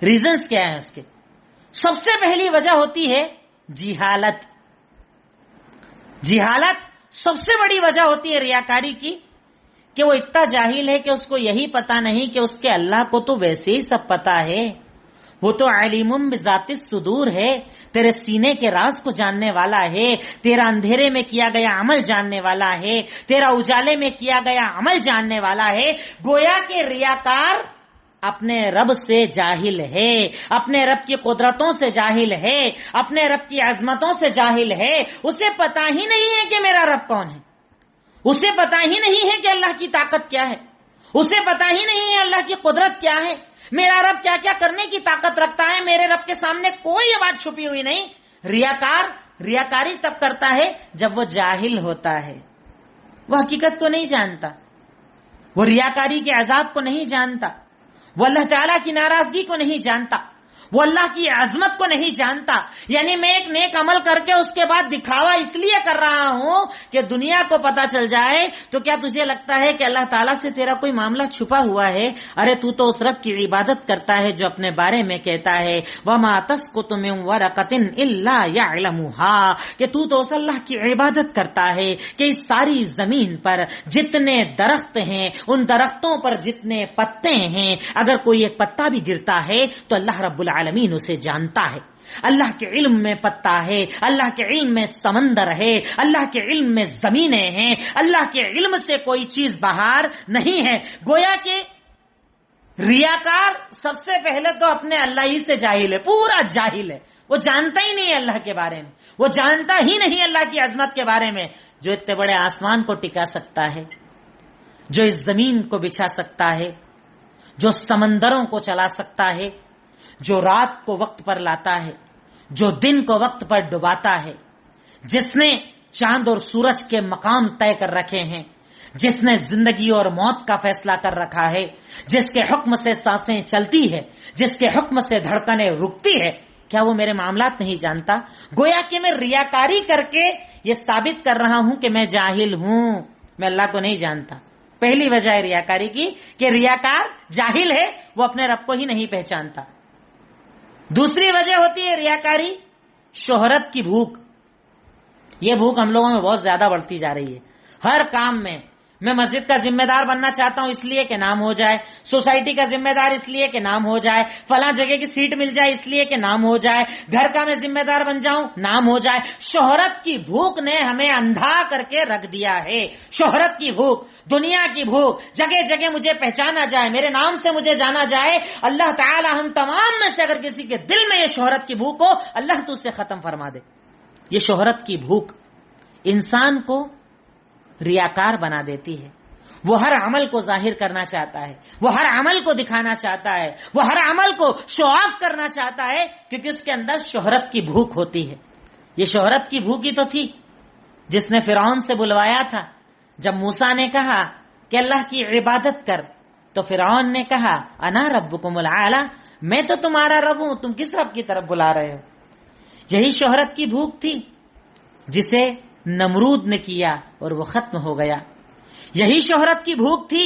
ریزنز کیا ہیں اس کے۔ سب سے پہلی وجہ ہوتی ہے جہالت۔ جہالت سب سے بڑی وجہ ہوتی ہے ریاکاری کی، کہ وہ اتنا جاہل ہے کہ اس کو یہی پتا نہیں کہ اس کے اللہ کو تو ویسے ہی سب پتا ہے، وہ تو علیم بذات الصدور ہے، تیرے سینے کے راز کو جاننے والا ہے، تیرا اندھیرے میں کیا گیا عمل جاننے والا ہے، تیرا اجالے میں کیا گیا عمل جاننے والا ہے۔ گویا کہ ریاکار اپنے رب سے جاہل ہے، اپنے رب کی قدرتوں سے جاہل ہے، اپنے رب کی عظمتوں سے جاہل ہے۔ اسے پتا ہی نہیں ہے کہ میرا رب کون ہے، اسے پتا ہی نہیں ہے کہ اللہ کی طاقت کیا ہے، اسے پتا ہی نہیں ہے اللہ کی قدرت کیا ہے۔ میرا رب کیا کیا کرنے کی طاقت رکھتا ہے، میرے رب کے سامنے کوئی یہ بات چھپی ہوئی نہیں۔ ریاکاری تب کرتا ہے جب وہ جاہل ہوتا ہے، وہ حقیقت کو نہیں جانتا، وہ ریاکاری کے عذاب کو نہیں جانتا، وہ اللہ تعالیٰ کی ناراضگی کو نہیں جانتا، وہ اللہ کی عظمت کو نہیں جانتا۔ یعنی میں ایک نیک عمل کر کے اس کے بعد دکھاوا اس لیے کر رہا ہوں کہ دنیا کو پتا چل جائے، تو کیا تجھے لگتا ہے کہ اللہ تعالیٰ سے تیرا کوئی معاملہ چھپا ہوا ہے؟ ارے تو اس رب کی عبادت کرتا ہے جو اپنے بارے میں کہتا ہے وَمَا تَسْقُطُ مِن وَرَقَةٍ إِلَّا يَعْلَمُهَا، کہ تو اس اللہ کی عبادت کرتا ہے کہ اس ساری زمین پر جتنے درخت ہیں، ان درختوں پر جتنے پتے ہیں، اگر کوئی ایک پتا بھی گرتا ہے تو اللہ رب العالمین اسے جانتا ہے۔ اللہ کے علم میں پتا ہے، اللہ کے علم میں سمندر ہے، اللہ کے علم میں زمینیں ہیں، اللہ کے علم سے کوئی چیز باہر نہیں ہے۔ گویا کہ ریاکار سب سے پہلے تو اپنے اللہ ہی سے جاہل ہے، پورا جاہل ہے، وہ جانتا ہی نہیں ہے اللہ کے بارے میں، وہ جانتا ہی نہیں اللہ کی عظمت کے بارے میں، جو اتنے بڑے آسمان کو ٹکا سکتا ہے، جو اس زمین کو بچھا سکتا ہے، جو سمندروں کو چلا سکتا ہے، جو رات کو وقت پر لاتا ہے، جو دن کو وقت پر ڈباتا ہے، جس نے چاند اور سورج کے مقام طے کر رکھے ہیں، جس نے زندگی اور موت کا فیصلہ کر رکھا ہے، جس کے حکم سے سانسیں چلتی ہے، جس کے حکم سے دھڑکنیں رکتی ہے، کیا وہ میرے معاملات نہیں جانتا؟ گویا کہ میں ریاکاری کر کے یہ ثابت کر رہا ہوں کہ میں جاہل ہوں، میں اللہ کو نہیں جانتا۔ پہلی وجہ ہے ریاکاری کی کہ ریاکار جاہل ہے، وہ اپنے رب کو ہی نہیں پہچانتا۔ دوسری وجہ ہوتی ہے ریاکاری شہرت کی بھوک۔ یہ بھوک ہم لوگوں میں بہت زیادہ بڑھتی جا رہی ہے۔ ہر کام میں مسجد کا ذمہ دار بننا چاہتا ہوں اس لیے کہ نام ہو جائے، سوسائٹی کا ذمہ دار اس لیے کہ نام ہو جائے، فلاں جگہ کی سیٹ مل جائے اس لیے کہ نام ہو جائے، گھر کا میں ذمہ دار بن جاؤں نام ہو جائے۔ شہرت کی بھوک نے ہمیں اندھا کر کے رکھ دیا ہے۔ شہرت کی بھوک، دنیا کی بھوک، جگہ جگہ مجھے پہچانا جائے، میرے نام سے مجھے جانا جائے۔ اللہ تعالی ہم تمام میں سے اگر کسی کے دل میں یہ شہرت کی بھوک ہو، اللہ تو اسے ختم فرما دے۔ یہ شہرت کی بھوک انسان کو ریاکار بنا دیتی ہے۔ وہ ہر عمل کو ظاہر کرنا چاہتا ہے، وہ ہر عمل کو دکھانا چاہتا ہے، وہ ہر عمل کو شو آف کرنا چاہتا ہے، کیونکہ اس کے اندر شہرت کی بھوک ہوتی ہے۔ یہ شہرت کی بھوک ہی تو تھی جس نے فرعون سے بلوایا تھا۔ جب موسیٰ نے کہا کہ اللہ کی عبادت کر، تو فرعون نے کہا انا ربکم الاعلی، میں تو تمہارا رب ہوں، تم کس رب کی طرف بلا رہے ہو؟ یہی شہرت کی بھوک تھی جسے نمرود نے کیا اور وہ ختم ہو گیا۔ یہی شہرت کی بھوک تھی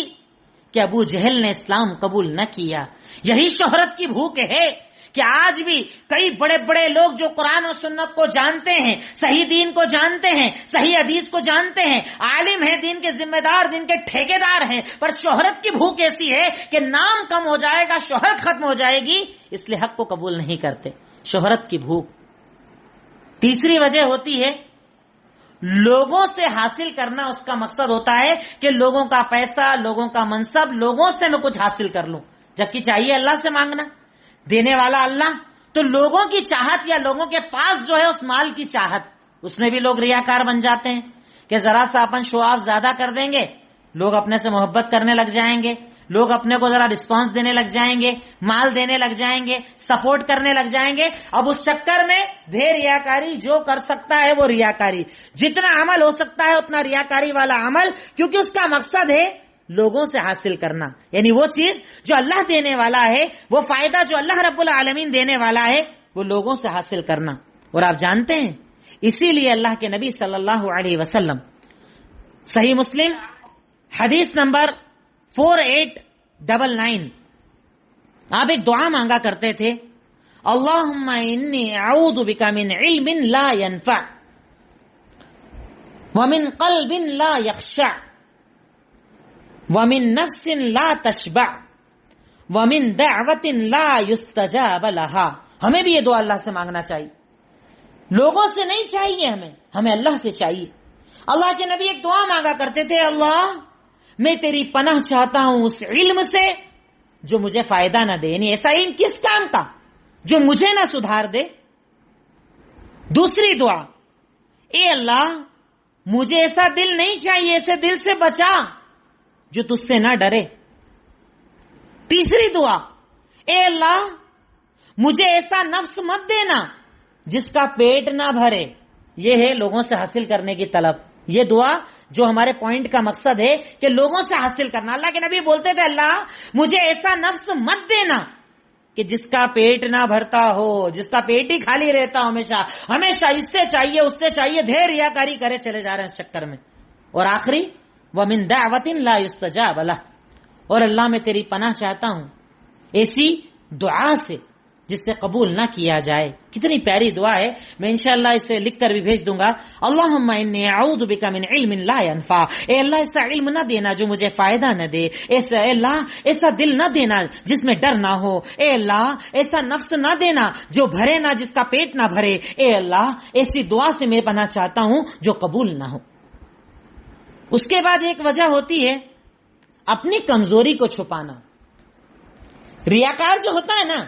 کہ ابو جہل نے اسلام قبول نہ کیا۔ یہی شہرت کی بھوک ہے کہ آج بھی کئی بڑے بڑے لوگ جو قرآن و سنت کو جانتے ہیں، صحیح دین کو جانتے ہیں، صحیح حدیث کو جانتے ہیں، عالم ہیں، دین کے ذمہ دار، دین کے ٹھیکیدار ہیں، پر شہرت کی بھوک ایسی ہے کہ نام کم ہو جائے گا، شہرت ختم ہو جائے گی، اس لیے حق کو قبول نہیں کرتے۔ شہرت کی بھوک۔ تیسری وجہ ہوتی ہے لوگوں سے حاصل کرنا۔ اس کا مقصد ہوتا ہے کہ لوگوں کا پیسہ، لوگوں کا منصب، لوگوں سے میں کچھ حاصل کر لوں، جبکہ چاہیے اللہ سے مانگنا، دینے والا اللہ۔ تو لوگوں کی چاہت یا لوگوں کے پاس جو ہے اس مال کی چاہت، اس میں بھی لوگ ریاکار بن جاتے ہیں کہ ذرا سا اپن شو آف زیادہ کر دیں گے، لوگ اپنے سے محبت کرنے لگ جائیں گے، لوگ اپنے کو ذرا رسپانس دینے لگ جائیں گے، مال دینے لگ جائیں گے، سپورٹ کرنے لگ جائیں گے۔ اب اس چکر میں ڈھیر ریاکاری جو کر سکتا ہے وہ ریاکاری، جتنا عمل ہو سکتا ہے اتنا ریاکاری والا عمل، کیونکہ اس کا مقصد ہے لوگوں سے حاصل کرنا، یعنی وہ چیز جو اللہ دینے والا ہے، وہ فائدہ جو اللہ رب العالمین دینے والا ہے، وہ لوگوں سے حاصل کرنا۔ اور آپ جانتے ہیں اسی لیے اللہ کے نبی صلی اللہ علیہ وسلم، صحیح مسلم حدیث نمبر 4899، آپ ایک دعا مانگا کرتے تھے، اللہم انی اعوذ بک من علم لا ينفع ومن قلب لا يخشع ومن نفس لا تشبع ومن دعوت لا يستجاب لها۔ ہمیں بھی یہ دعا اللہ سے مانگنا چاہیے، لوگوں سے نہیں چاہیے، ہمیں اللہ سے چاہیے۔ اللہ کے نبی ایک دعا مانگا کرتے تھے، اللہ میں تیری پناہ چاہتا ہوں اس علم سے جو مجھے فائدہ نہ دے، یعنی ایسا علم کس کام کا جو مجھے نہ سدھار دے۔ دوسری دعا، اے اللہ مجھے ایسا دل نہیں چاہیے، ایسے دل سے بچا جو تجھ سے نہ ڈرے۔ تیسری دعا، اے اللہ مجھے ایسا نفس مت دینا جس کا پیٹ نہ بھرے. یہ ہے لوگوں سے حاصل کرنے کی طلب. یہ دعا جو ہمارے پوائنٹ کا مقصد ہے کہ لوگوں سے حاصل کرنا. اللہ کے نبی بولتے تھے اللہ مجھے ایسا نفس مت دینا کہ جس کا پیٹ نہ بھرتا ہو, جس کا پیٹ ہی خالی رہتا ہو, ہمیشہ اس سے چاہیے اس سے چاہیے, ڈھیر ریاکاری کرے چلے جا رہے ہیں اس چکر میں. اور آخری وَمِن دَعْوَةٍ لَا يُسْتَجَابَ لَهُ, اور اللہ میں تیری پناہ چاہتا ہوں ایسی دعا سے جس سے قبول نہ کیا جائے. کتنی پیاری دعا ہے, میں انشاءاللہ اسے لکھ کر بھی بھیج دوں گا. اللہم انی اعوذ بک من علم لا ينفع, اے اللہ ایسا علم نہ دینا جو مجھے فائدہ نہ دے. ایسا اے اللہ ایسا دل نہ دینا جس میں ڈر نہ ہو. اے اللہ ایسا نفس نہ دینا جو بھرے نہ, جس کا پیٹ نہ بھرے. اے اللہ ایسی دعا سے میں پناہ چاہتا ہوں جو قبول نہ ہو. اس کے بعد ایک وجہ ہوتی ہے اپنی کمزوری کو چھپانا. ریاکار جو ہوتا ہے نا,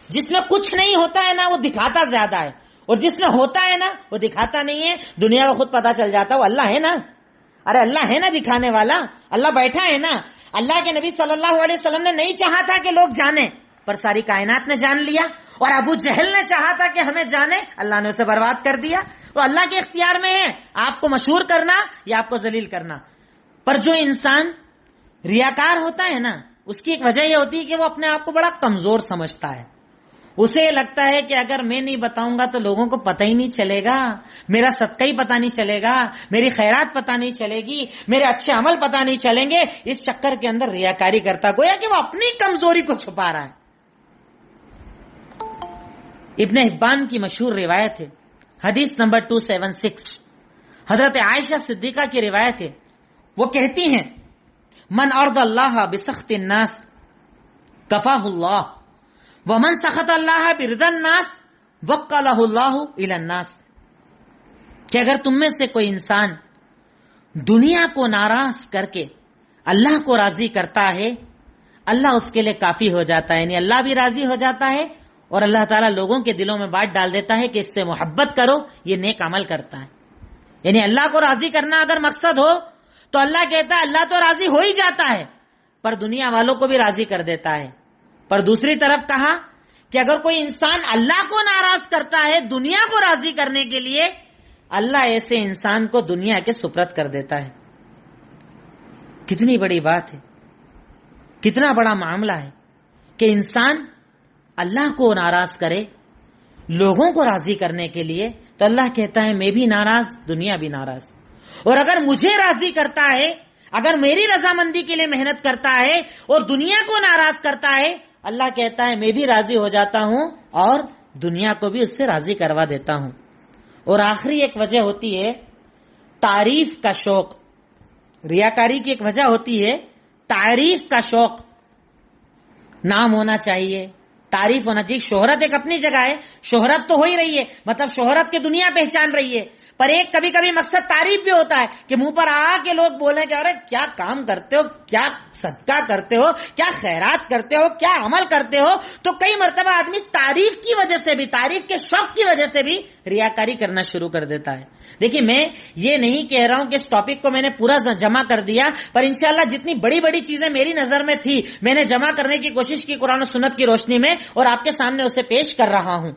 جس میں کچھ نہیں ہوتا ہے نا وہ دکھاتا زیادہ ہے, اور جس میں ہوتا ہے نا وہ دکھاتا نہیں ہے. دنیا کو خود پتا چل جاتا وہ اللہ ہے نا. ارے اللہ ہے نا دکھانے والا, اللہ بیٹھا ہے نا. اللہ کے نبی صلی اللہ علیہ وسلم نے نہیں چاہا تھا کہ لوگ جانیں, پر ساری کائنات نے جان لیا. اور ابو جہل نے چاہا تھا کہ ہمیں جانے, اللہ نے اسے برباد کر دیا. تو اللہ کے اختیار میں ہے آپ کو مشہور کرنا یا آپ کو ذلیل کرنا. پر جو انسان ریاکار ہوتا ہے نا, اس کی ایک وجہ یہ ہوتی ہے کہ وہ اپنے آپ کو بڑا کمزور سمجھتا ہے. اسے لگتا ہے کہ اگر میں نہیں بتاؤں گا تو لوگوں کو پتہ ہی نہیں چلے گا, میرا صدقہ ہی پتہ نہیں چلے گا, میری خیرات پتہ نہیں چلے گی, میرے اچھے عمل پتہ نہیں چلیں گے. اس چکر کے اندر ریاکاری کرتا, گویا کہ وہ اپنی کمزوری کو چھپا رہا ہے. ابن حبان کی مشہور روایت ہے, حدیث نمبر 276, حضرت عائشہ صدیقہ کی روایت ہے. وہ کہتی ہیں من ارضى اللہ بسخط الناس کفاہ اللہ ومن سخط اللہ برضا الناس وکلہ اللہ الی الناس. کہ اگر تم میں سے کوئی انسان دنیا کو ناراض کر کے اللہ کو راضی کرتا ہے, اللہ اس کے لیے کافی ہو جاتا ہے. یعنی اللہ بھی راضی ہو جاتا ہے اور اللہ تعالیٰ لوگوں کے دلوں میں بات ڈال دیتا ہے کہ اس سے محبت کرو, یہ نیک عمل کرتا ہے. یعنی اللہ کو راضی کرنا اگر مقصد ہو تو اللہ کہتا ہے اللہ تو راضی ہو ہی جاتا ہے, پر دنیا والوں کو بھی راضی کر دیتا ہے. پر دوسری طرف کہا کہ اگر کوئی انسان اللہ کو ناراض کرتا ہے دنیا کو راضی کرنے کے لیے, اللہ ایسے انسان کو دنیا کے سپرد کر دیتا ہے. کتنی بڑی بات ہے, کتنا بڑا معاملہ ہے کہ انسان اللہ کو ناراض کرے لوگوں کو راضی کرنے کے لیے, تو اللہ کہتا ہے میں بھی ناراض, دنیا بھی ناراض. اور اگر مجھے راضی کرتا ہے, اگر میری رضامندی کے لیے محنت کرتا ہے اور دنیا کو ناراض کرتا ہے, اللہ کہتا ہے میں بھی راضی ہو جاتا ہوں اور دنیا کو بھی اس سے راضی کروا دیتا ہوں. اور آخری ایک وجہ ہوتی ہے تعریف کا شوق. ریاکاری کی ایک وجہ ہوتی ہے تعریف کا شوق. نام ہونا چاہیے, تعریف ہونا چاہیے. شہرت ایک اپنی جگہ ہے, شہرت تو ہو ہی رہی ہے, مطلب شہرت کے دنیا پہچان رہی ہے, پر ایک کبھی کبھی مقصد تعریف بھی ہوتا ہے کہ منہ پر آ کے لوگ بولیں کہ ارے کیا کام کرتے ہو, کیا صدقہ کرتے ہو, کیا خیرات کرتے ہو, کیا عمل کرتے ہو. تو کئی مرتبہ آدمی تعریف کی وجہ سے بھی, تعریف کے شوق کی وجہ سے بھی ریاکاری کرنا شروع کر دیتا ہے. دیکھیے میں یہ نہیں کہہ رہا ہوں کہ اس ٹاپک کو میں نے پورا جمع کر دیا, پر انشاءاللہ جتنی بڑی بڑی چیزیں میری نظر میں تھی میں نے جمع کرنے کی کوشش کی قرآن و سنت کی روشنی میں, اور آپ کے سامنے اسے پیش کر رہا ہوں.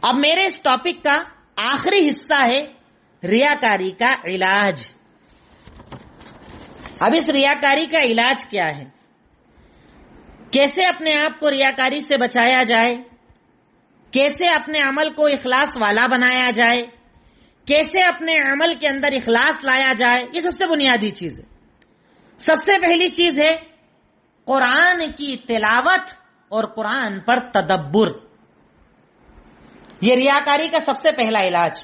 اب میرے اس ٹاپک کا آخری حصہ ہے ریاکاری کا علاج. اب اس ریاکاری کا علاج کیا ہے, کیسے اپنے آپ کو ریاکاری سے بچایا جائے, کیسے اپنے عمل کو اخلاص والا بنایا جائے, کیسے اپنے عمل کے اندر اخلاص لایا جائے. یہ سب سے بنیادی چیز ہے. سب سے پہلی چیز ہے قرآن کی تلاوت اور قرآن پر تدبر. یہ ریاکاری کا سب سے پہلا علاج,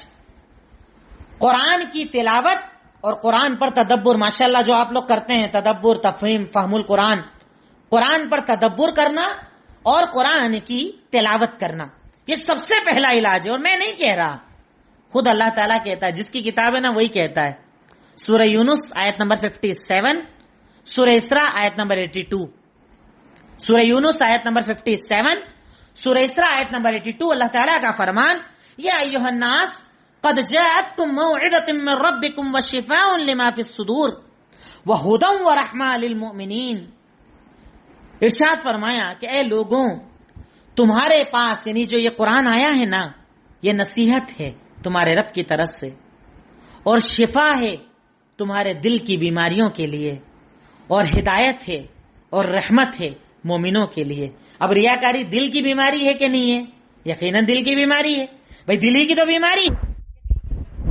قرآن کی تلاوت اور قرآن پر تدبر. ماشاءاللہ جو آپ لوگ کرتے ہیں تدبر, تفہیم, فہم القرآن, قرآن پر تدبر کرنا اور قرآن کی تلاوت کرنا, یہ سب سے پہلا علاج ہے. اور میں نہیں کہہ رہا, خود اللہ تعالیٰ کہتا ہے, جس کی کتاب ہے نا وہی کہتا ہے. سورہ یونس آیت نمبر 57, سورہ اسراء آیت نمبر 82. سورہ یونس آیت نمبر 57, سورہ اسراء آیت نمبر 82. اللہ تعالیٰ کا فرمان, یا ایھا الناس قد جاءتکم موعظۃ من ربکم وشفاء لما فی الصدور وہدی ورحمۃ للمؤمنین. ارشاد فرمایا کہ اے لوگوں، تمہارے پاس یعنی جو یہ قرآن آیا ہے نا، یہ نصیحت ہے تمہارے رب کی طرف سے، اور شفا ہے تمہارے دل کی بیماریوں کے لیے، اور ہدایت ہے اور رحمت ہے مومنوں کے لیے۔ اب ریاکاری دل کی بیماری ہے کہ نہیں ہے؟ یقیناً دل کی بیماری ہے بھائی، دل ہی کی تو بیماری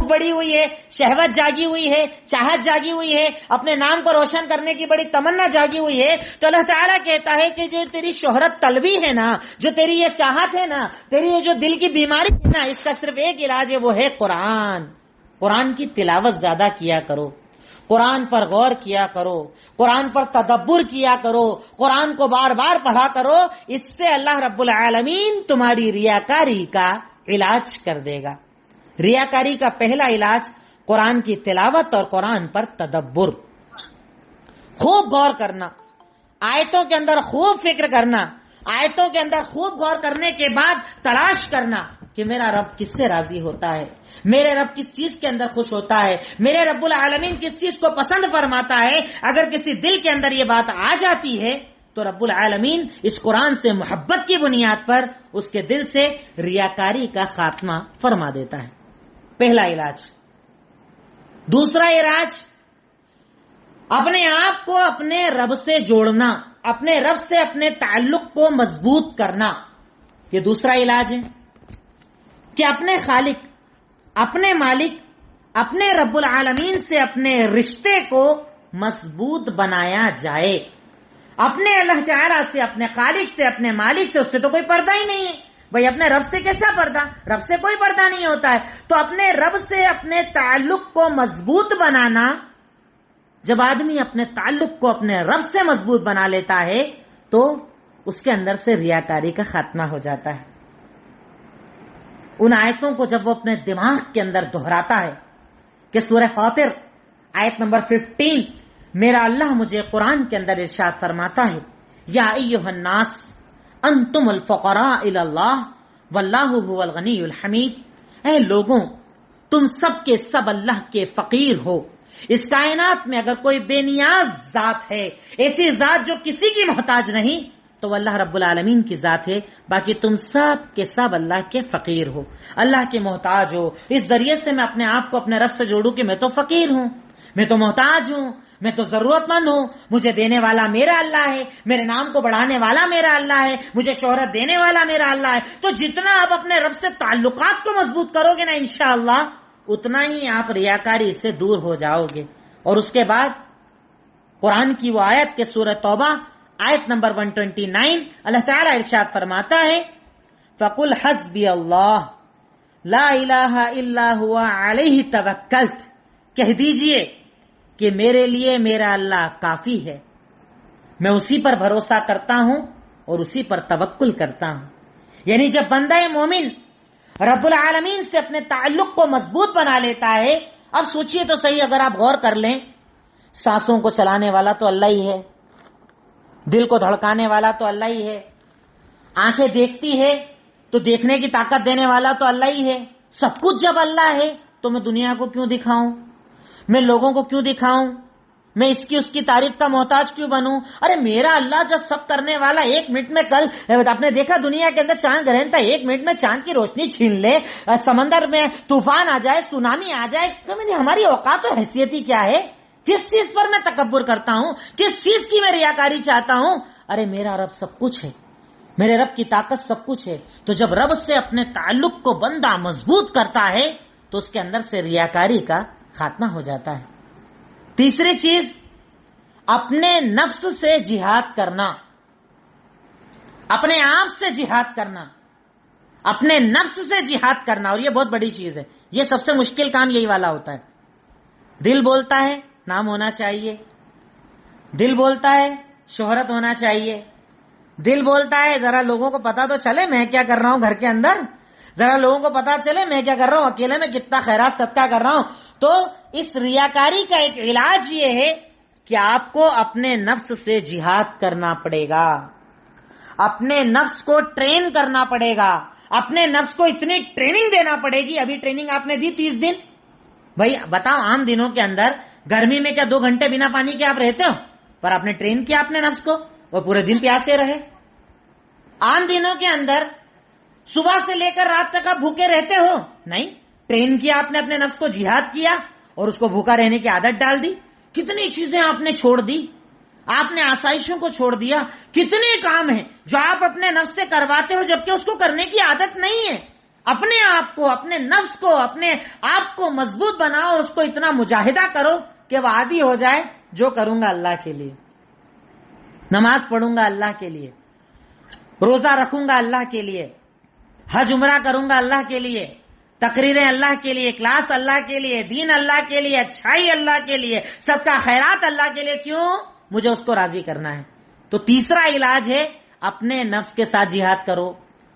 بڑی ہوئی ہے، شہوت جاگی ہوئی ہے، چاہت جاگی ہوئی ہے، اپنے نام کو روشن کرنے کی بڑی تمنا جاگی ہوئی ہے، تو اللہ تعالیٰ کہتا ہے کہ جو تیری شہرت طلبی ہے نا، جو تیری یہ چاہت ہے نا، تیری یہ جو دل کی بیماری ہے نا، اس کا صرف ایک علاج ہے، وہ ہے قرآن۔ قرآن کی تلاوت زیادہ کیا کرو، قرآن پر غور کیا کرو، قرآن پر تدبر کیا کرو، قرآن کو بار بار پڑھا کرو، اس سے اللہ رب العالمین تمہاری ریاکاری کا علاج کر دے گا۔ ریاکاری کا پہلا علاج قرآن کی تلاوت اور قرآن پر تدبر، خوب غور کرنا، آیتوں کے اندر خوب فکر کرنا، آیتوں کے اندر خوب غور کرنے کے بعد تلاش کرنا کہ میرا رب کس سے راضی ہوتا ہے، میرے رب کس چیز کے اندر خوش ہوتا ہے، میرے رب العالمین کس چیز کو پسند فرماتا ہے۔ اگر کسی دل کے اندر یہ بات آ جاتی ہے تو رب العالمین اس قرآن سے محبت کی بنیاد پر اس کے دل سے ریاکاری کا خاتمہ فرما دیتا ہے۔ پہلا علاج۔ دوسرا علاج، اپنے آپ کو اپنے رب سے جوڑنا، اپنے رب سے اپنے تعلق کو مضبوط کرنا، یہ دوسرا علاج ہے کہ اپنے خالق، اپنے مالک، اپنے رب العالمین سے اپنے رشتے کو مضبوط بنایا جائے۔ اپنے اللہ تعالیٰ سے، اپنے خالق سے، اپنے مالک سے، اس سے تو کوئی پردہ ہی نہیں ہے بھائی، اپنے رب سے کیسا پردہ؟ رب سے کوئی پردہ نہیں ہوتا ہے۔ تو اپنے رب سے اپنے تعلق کو مضبوط بنانا، جب آدمی اپنے تعلق کو اپنے رب سے مضبوط بنا لیتا ہے تو اس کے اندر سے ریاکاری کا خاتمہ ہو جاتا ہے۔ ان آیتوں کو جب وہ اپنے دماغ کے اندر دہراتا ہے کہ سورہ فاطر آیت نمبر 15، میرا اللہ مجھے قرآن کے اندر ارشاد فرماتا ہے، یا ایھا الناس انتم الفقراء الی اللہ واللہ هو الغنی الحمید، اے لوگوں تم سب کے سب اللہ کے فقیر ہو۔ اس کائنات میں اگر کوئی بے نیاز ذات ہے، ایسی ذات جو کسی کی محتاج نہیں، تو وہ اللہ رب العالمین کی ذات ہے۔ باقی تم سب کے سب اللہ کے فقیر ہو، اللہ کے محتاج ہو۔ اس ذریعے سے میں اپنے آپ کو اپنے رب سے جوڑوں کہ میں تو فقیر ہوں، میں تو محتاج ہوں، میں تو ضرورت مند ہوں، مجھے دینے والا میرا اللہ ہے، میرے نام کو بڑھانے والا میرا اللہ ہے، مجھے شہرت دینے والا میرا اللہ ہے۔ تو جتنا آپ اپنے رب سے تعلقات کو مضبوط کرو گے نا انشاءاللہ، اتنا ہی آپ ریاکاری سے دور ہو جاؤ گے۔ اور اس کے بعد قرآن کی وہ آیت کے سورہ توبہ آیت نمبر 129 اللہ تعالیٰ ارشاد فرماتا ہے، فَقُلْ حَسْبِيَ اللَّهُ لَا إِلَٰهَ إِلَّا هُوَ عَلَيْهِ تَوَكَّلْتُ، کہہ دیجئے کہ میرے لیے میرا اللہ کافی ہے، میں اسی پر بھروسہ کرتا ہوں اور اسی پر توکل کرتا ہوں۔ یعنی جب بندہ مومن رب العالمین سے اپنے تعلق کو مضبوط بنا لیتا ہے، اب سوچئے تو صحیح، اگر آپ غور کر لیں، سانسوں کو چلانے والا تو اللہ ہی ہے، دل کو دھڑکانے والا تو اللہ ہی ہے، آنکھیں دیکھتی ہے تو دیکھنے کی طاقت دینے والا تو اللہ ہی ہے۔ سب کچھ جب اللہ ہے تو میں دنیا کو کیوں دکھاؤں، میں لوگوں کو کیوں دکھاؤں، میں اس کی اس کی تعریف کا محتاج کیوں بنوں؟ ارے میرا اللہ جب سب کرنے والا، 1 منٹ میں، کل آپ نے دیکھا دنیا کے اندر چاند گرہن تھا، 1 منٹ میں چاند کی روشنی چھین لے، سمندر میں طوفان آ جائے، سونامی آ جائے، تو ہماری اوقات اور حیثیت ہی کیا ہے؟ کس چیز پر میں تکبر کرتا ہوں، کس چیز کی میں ریاکاری چاہتا ہوں؟ ارے میرا رب سب کچھ ہے، میرے رب کی طاقت سب کچھ ہے۔ تو جب رب سے اپنے تعلق کو بندہ مضبوط کرتا ہے تو اس کے اندر سے ریاکاری کا خاتمہ ہو جاتا ہے۔ تیسری چیز، اپنے نفس سے جہاد کرنا، اپنے آپ سے جہاد کرنا، اپنے نفس سے جہاد کرنا، اور یہ بہت بڑی چیز ہے، یہ سب سے مشکل کام یہی والا ہوتا ہے۔ دل بولتا ہے نام ہونا چاہیے، دل بولتا ہے شہرت ہونا چاہیے، دل بولتا ہے ذرا لوگوں کو پتا تو چلے میں کیا کر رہا ہوں گھر کے اندر، ذرا لوگوں کو پتا چلے میں کیا کر رہا ہوں، اکیلے میں کتنا خیرات صدقہ کر رہا ہوں۔ تو اس ریاکاری کا ایک علاج یہ ہے کہ آپ کو اپنے نفس سے جہاد کرنا پڑے گا، اپنے نفس کو ٹرین کرنا پڑے گا، اپنے نفس کو اتنی ٹریننگ دینا پڑے گی۔ ابھی ٹریننگ آپ نے دی 30 دن، بھائی بتاؤ عام دنوں کے اندر گرمی میں کیا 2 گھنٹے بنا پانی کے آپ رہتے ہو؟ پر آپ نے ٹرین کیا اپنے نفس کو، وہ پورے دن پیاسے رہے. عام دنوں کے اندر صبح سے لے کر رات تک آپ بھوکے رہتے ہو؟ نہیں. ٹرین کیا آپ نے اپنے نفس کو، جہاد کیا اور اس کو بھوکا رہنے کی عادت ڈال دی. کتنی چیزیں آپ نے چھوڑ دی، آپ نے آسائشوں کو چھوڑ دیا. کتنے کام ہیں جو آپ اپنے نفس سے کرواتے ہو جبکہ اس کو کرنے کی عادت نہیں ہے. اپنے آپ کو، اپنے نفس کو، اپنے آپ کو مضبوط بناؤ اور اس کو اتنا مجاہدہ کرو کہ وہ عادی ہو جائے. جو کروں گا اللہ کے لیے، نماز پڑھوں گا اللہ کے لیے، روزہ رکھوں گا اللہ کے لیے، حج عمرہ کروں گا اللہ کے لیے، تقریریں اللہ کے لیے، کلاس اللہ کے لیے، دین اللہ کے لیے، اچھائی اللہ کے لیے، صدقہ خیرات اللہ کے لیے. کیوں؟ مجھے اس کو راضی کرنا ہے. تو تیسرا علاج ہے اپنے نفس کے ساتھ جہاد کرو.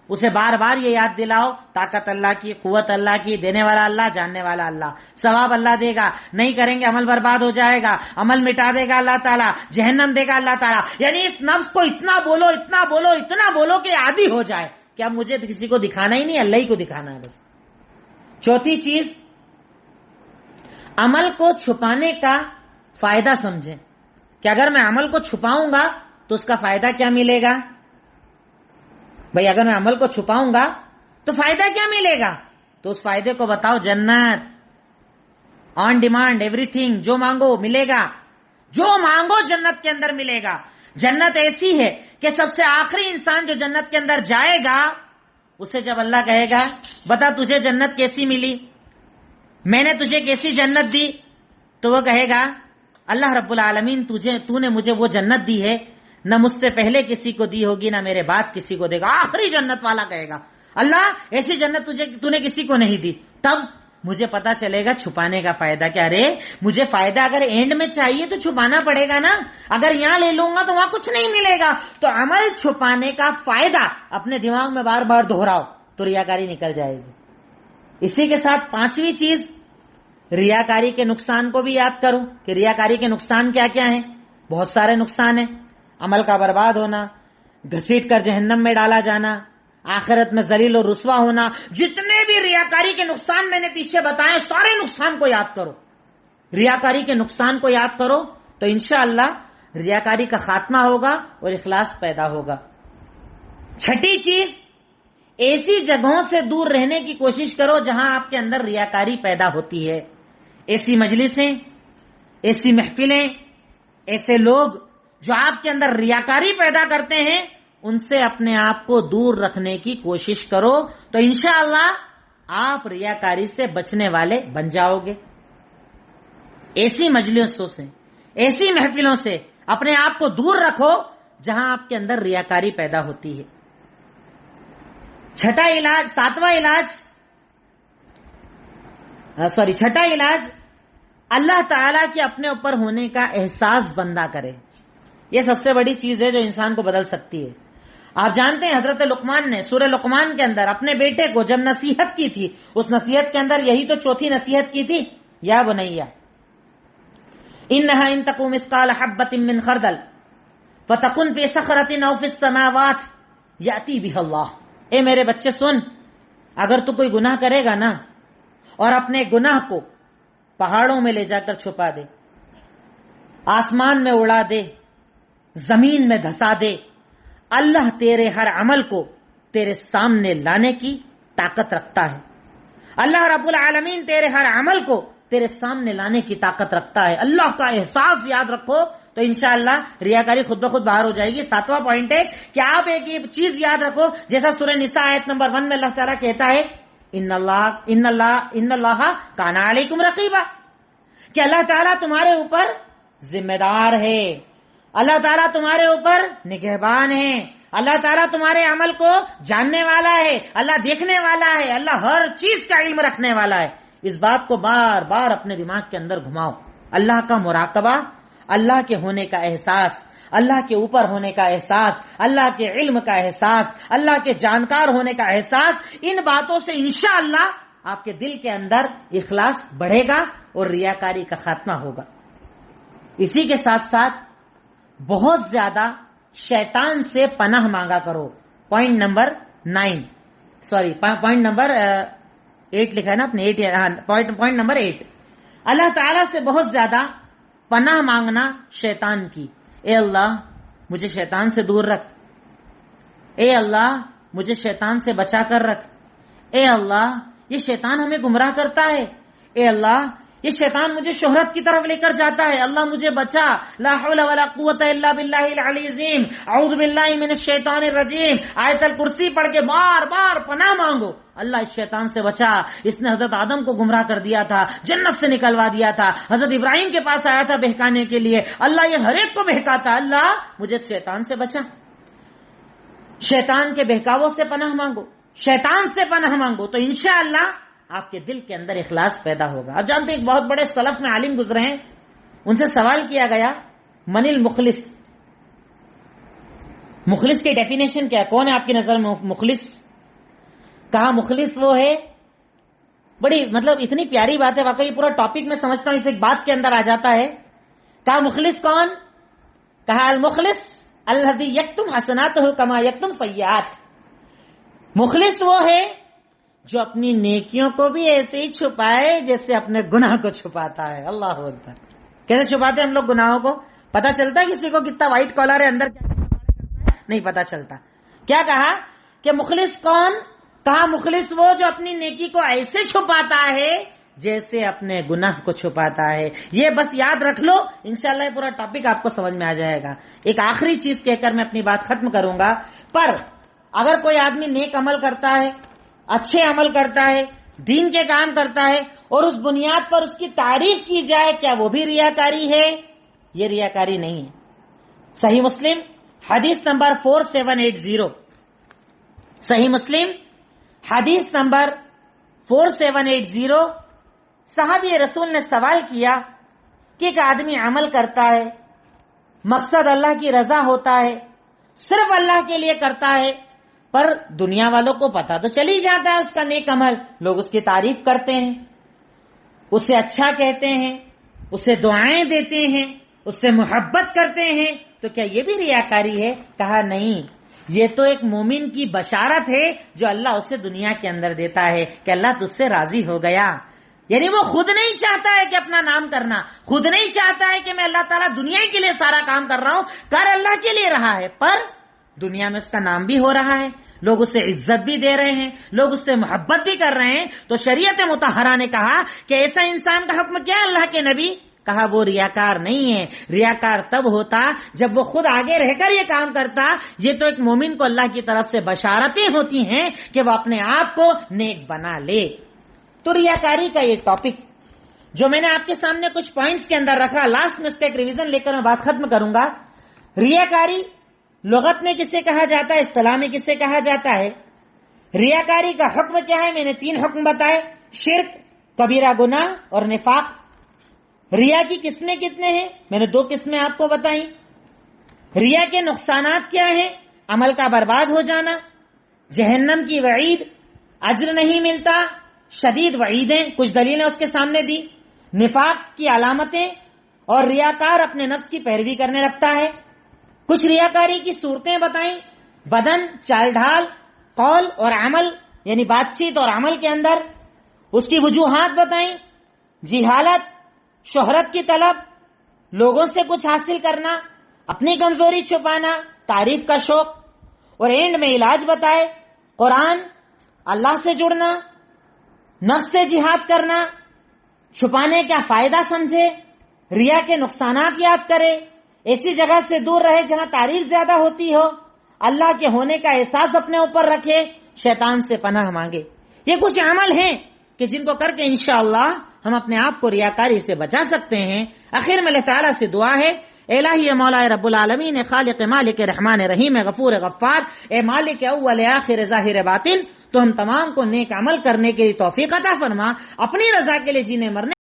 اسے بار بار یہ یاد دلاؤ، طاقت اللہ کی، قوت اللہ کی، دینے والا اللہ، جاننے والا اللہ، ثواب اللہ دے گا. نہیں کریں گے عمل برباد ہو جائے گا، عمل مٹا دے گا اللہ تعالیٰ، جہنم دے گا اللہ تعالیٰ. یعنی اس نفس کو اتنا بولو، اتنا بولو، اتنا بولو کہ عادی ہو جائے کہ اب مجھے کسی کو دکھانا ہی نہیں، اللہ ہی کو دکھانا ہے بس. چوتھی چیز، عمل کو چھپانے کا فائدہ سمجھیں کہ اگر میں عمل کو چھپاؤں گا تو اس کا فائدہ کیا ملے گا. بھئی اگر میں عمل کو چھپاؤں گا تو فائدہ کیا ملے گا؟ تو اس فائدے کو بتاؤ. جنت آن ڈیمانڈ، ایوری تھنگ، جو مانگو ملے گا. جو مانگو جنت کے اندر ملے گا. جنت ایسی ہے کہ سب سے آخری انسان جو جنت کے اندر جائے گا، اسے جب اللہ کہے گا بتا تجھے جنت کیسی ملی، میں نے تجھے کیسی جنت دی، تو وہ کہے گا اللہ رب العالمین تو نے مجھے وہ جنت دی ہے نہ مجھ سے پہلے کسی کو دی ہوگی نہ میرے بعد کسی کو دے گا. آخری جنت والا کہے گا اللہ ایسی جنت تو نے کسی کو نہیں دی. تب مجھے پتا چلے گا چھپانے کا فائدہ کیا. رے مجھے فائدہ اگر اینڈ میں چاہیے تو چھپانا پڑے گا نا. اگر یہاں لے لوں گا تو وہاں کچھ نہیں ملے گا. تو عمل چھپانے کا فائدہ اپنے دماغ میں بار بار دہراؤ تو ریاکاری نکل جائے گی. اسی کے ساتھ پانچویں چیز، ریاکاری کے نقصان کو بھی یاد کرو کہ ریاکاری کے نقصان کیا کیا ہیں. بہت سارے نقصان ہیں. عمل کا برباد ہونا، گھسیٹ کر جہنم میں ڈالا جانا، آخرت میں ذلیل و رسوا ہونا. جتنے بھی ریاکاری کے نقصان میں نے پیچھے بتائے سارے نقصان کو یاد کرو. ریاکاری کے نقصان کو یاد کرو تو انشاءاللہ ریاکاری کا خاتمہ ہوگا اور اخلاص پیدا ہوگا. چھٹی چیز، ایسی جگہوں سے دور رہنے کی کوشش کرو جہاں آپ کے اندر ریاکاری پیدا ہوتی ہے. ایسی مجلسیں، ایسی محفلیں، ایسے لوگ جو آپ کے اندر ریاکاری پیدا کرتے ہیں ان سے اپنے آپ کو دور رکھنے کی کوشش کرو تو انشاءاللہ آپ ریاکاری سے بچنے والے بن جاؤ گے. ایسی مجلسوں سے، ایسی محفلوں سے اپنے آپ کو دور رکھو جہاں آپ کے اندر ریاکاری پیدا ہوتی ہے. چھٹا علاج اللہ تعالیٰ کے اپنے اوپر ہونے کا احساس بندہ کرے. یہ سب سے بڑی چیز ہے جو انسان کو بدل سکتی ہے. آپ جانتے ہیں حضرت لقمان نے سورہ لقمان کے اندر اپنے بیٹے کو جب نصیحت کی تھی، اس نصیحت کے اندر یہی تو چوتھی نصیحت کی تھی، یا بنیا انہا ان تکو مثقال حبۃ من خردل فتکن فی صخرۃ او فی السماوات یاتی بہ اللہ. اے میرے بچے سن، اگر تو کوئی گناہ کرے گا نا اور اپنے گناہ کو پہاڑوں میں لے جا کر چھپا دے، آسمان میں اڑا دے، زمین میں دھسا دے، اللہ تیرے ہر عمل کو تیرے سامنے لانے کی طاقت رکھتا ہے. اللہ رب العالمین تیرے ہر عمل کو تیرے سامنے لانے کی طاقت رکھتا ہے. اللہ کا احساس یاد رکھو تو انشاءاللہ ریاکاری خود بخود باہر ہو جائے گی. ساتواں پوائنٹ ہے کہ آپ ایک چیز یاد رکھو، جیسا سورہ نساء آیت نمبر 1 میں اللہ تعالیٰ کہتا ہے ان اللہ کان علیکم رقیبا، کہ اللہ تعالیٰ تمہارے اوپر ذمہ دار ہے، اللہ تعالیٰ تمہارے اوپر نگہبان ہے، اللہ تعالیٰ تمہارے عمل کو جاننے والا ہے، اللہ دیکھنے والا ہے، اللہ ہر چیز کا علم رکھنے والا ہے. اس بات کو بار بار اپنے دماغ کے اندر گھماؤ. اللہ کا مراقبہ، اللہ کے ہونے کا احساس، اللہ کے اوپر ہونے کا احساس، اللہ کے علم کا احساس، اللہ کے جانکار ہونے کا احساس، ان باتوں سے انشاءاللہ آپ کے دل کے اندر اخلاص بڑھے گا اور ریاکاری کا خاتمہ ہوگا. اسی کے ساتھ ساتھ بہت زیادہ شیطان سے پناہ مانگا کرو. پوائنٹ نمبر 8 لکھا ہے نا اپنے 8. پوائنٹ نمبر 8، اللہ تعالیٰ سے بہت زیادہ پناہ مانگنا شیطان کی. اے اللہ مجھے شیطان سے دور رکھ، اے اللہ مجھے شیطان سے بچا کر رکھ، اے اللہ یہ شیطان ہمیں گمراہ کرتا ہے، اے اللہ یہ شیطان مجھے شہرت کی طرف لے کر جاتا ہے، اللہ مجھے بچا، لا حول ولا قوت الا باللہ العلی العظیم، اعوذ باللہ من الشیطان الرجیم، آیت الکرسی پڑھ کے بار بار پناہ مانگو، اللہ اس شیطان سے بچا، اس نے حضرت آدم کو گمراہ کر دیا تھا، جنت سے نکلوا دیا تھا، حضرت ابراہیم کے پاس آیا تھا بہکانے کے لیے، اللہ یہ ہر ایک کو بہکاتا، اللہ مجھے شیطان سے بچا۔ شیطان کے بہکاووں سے پناہ مانگو، شیطان سے پناہ مانگو، تو انشاءاللہ آپ کے دل کے اندر اخلاص پیدا ہوگا۔ اب جانتے ہیں ایک بہت بڑے سلف میں عالم گزرے ہیں، ان سے سوال کیا گیا من المخلص، مخلص کی ڈیفینیشن کیا ہے، کون ہے آپ کی نظر میں مخلص؟ کہا مخلص وہ ہے، بڑی مطلب اتنی پیاری بات ہے، واقعی پورا ٹاپک میں سمجھتا ہوں اس ایک بات کے اندر آ جاتا ہے۔ کہا مخلص کون؟ کہا المخلص الذی یکتم حسناتہ کما یکتم سیئات، مخلص وہ ہے جو اپنی نیکیوں کو بھی ایسے ہی چھپائے جیسے اپنے گناہ کو چھپاتا ہے۔ اللہ اکبر، کیسے چھپاتے ہیں ہم لوگ گناہوں کو؟ پتا چلتا ہے کسی کو کتنا وائٹ کالر ہے اندر کیا نہیں پتا چلتا۔ کیا کہا کہ مخلص کون؟ کہا مخلص وہ جو اپنی نیکی کو ایسے چھپاتا ہے جیسے اپنے گناہ کو چھپاتا ہے۔ یہ بس یاد رکھ لو، انشاءاللہ یہ پورا ٹاپک آپ کو سمجھ میں آ جائے گا۔ ایک آخری چیز کہہ کر میں اپنی بات ختم کروں گا، پر اگر کوئی آدمی نیک عمل کرتا ہے، اچھے عمل کرتا ہے، دین کے کام کرتا ہے، اور اس بنیاد پر اس کی تعریف کی جائے، کیا وہ بھی ریاکاری ہے؟ یہ ریاکاری نہیں ہے۔ صحیح مسلم حدیث نمبر 4780، صحیح مسلم حدیث نمبر 4780، صحابی رسول نے سوال کیا کہ ایک آدمی عمل کرتا ہے، مقصد اللہ کی رضا ہوتا ہے، صرف اللہ کے لیے کرتا ہے، پر دنیا والوں کو پتا تو چل ہی جاتا ہے اس کا نیک عمل، لوگ اس کی تعریف کرتے ہیں، اسے اچھا کہتے ہیں، اسے دعائیں دیتے ہیں، اس سے محبت کرتے ہیں، تو کیا یہ بھی ریاکاری ہے؟ کہا نہیں، یہ تو ایک مومن کی بشارت ہے جو اللہ اسے دنیا کے اندر دیتا ہے کہ اللہ تجھ سے راضی ہو گیا۔ یعنی وہ خود نہیں چاہتا ہے کہ اپنا نام کرنا، خود نہیں چاہتا ہے کہ میں اللہ تعالیٰ دنیا کے لیے سارا کام کر رہا ہوں، کر اللہ کے لیے رہا ہے، پر دنیا میں اس کا نام بھی ہو رہا ہے، لوگ اسے عزت بھی دے رہے ہیں، لوگ اس سے محبت بھی کر رہے ہیں، تو شریعت مطہرہ نے کہا کہ ایسا انسان کا حکم کیا ہے اللہ کے نبی؟ کہا وہ ریاکار نہیں ہے، ریاکار تب ہوتا جب وہ خود آگے رہ کر یہ کام کرتا۔ یہ تو ایک مومن کو اللہ کی طرف سے بشارتیں ہوتی ہیں کہ وہ اپنے آپ کو نیک بنا لے۔ تو ریاکاری کا یہ ٹاپک جو میں نے آپ کے سامنے کچھ پوائنٹس کے اندر رکھا، لاسٹ میں اس کا ایک ریویژن لے کر میں بات ختم کروں گا۔ ریاکاری لغت میں کسے کہا جاتا ہے، اصطلاح میں کسے کہا جاتا ہے؟ ریاکاری کا حکم کیا ہے؟ میں نے 3 حکم بتائے، شرک، کبیرہ گناہ اور نفاق۔ ریا کی قسمیں کتنے ہیں؟ میں نے 2 قسمیں آپ کو بتائیں۔ ریا کے نقصانات کیا ہیں؟ عمل کا برباد ہو جانا، جہنم کی وعید، اجر نہیں ملتا، شدید وعیدیں، کچھ دلیلیں اس کے سامنے دی، نفاق کی علامتیں، اور ریاکار اپنے نفس کی پیروی کرنے لگتا ہے۔ کچھ ریاکاری کی صورتیں بتائیں، بدن، چال ڈھال، قول اور عمل، یعنی بات چیت اور عمل کے اندر۔ اس کی وجوہات بتائیں، جہالت، شہرت کی طلب، لوگوں سے کچھ حاصل کرنا، اپنی کمزوری چھپانا، تعریف کا شوق، اور اینڈ میں علاج بتائے، قرآن، اللہ سے جڑنا، نفس سے جہاد کرنا، چھپانے کا فائدہ سمجھے، ریا کے نقصانات یاد کرے، ایسی جگہ سے دور رہے جہاں تعریف زیادہ ہوتی ہو، اللہ کے ہونے کا احساس اپنے اوپر رکھے، شیطان سے پناہ مانگے۔ یہ کچھ عمل ہیں کہ جن کو کر کے انشاءاللہ ہم اپنے آپ کو ریاکاری سے بچا سکتے ہیں۔ آخر میں اللہ تعالیٰ سے دعا ہے، الہی مولا رب العالمین، خالق مالک رحمان رحیم غفور غفار، اے مالک اول آخر ظاہر باطن، تو ہم تمام کو نیک عمل کرنے کے لیے توفیق عطا فرما، اپنی رضا کے لیے جینے مرنے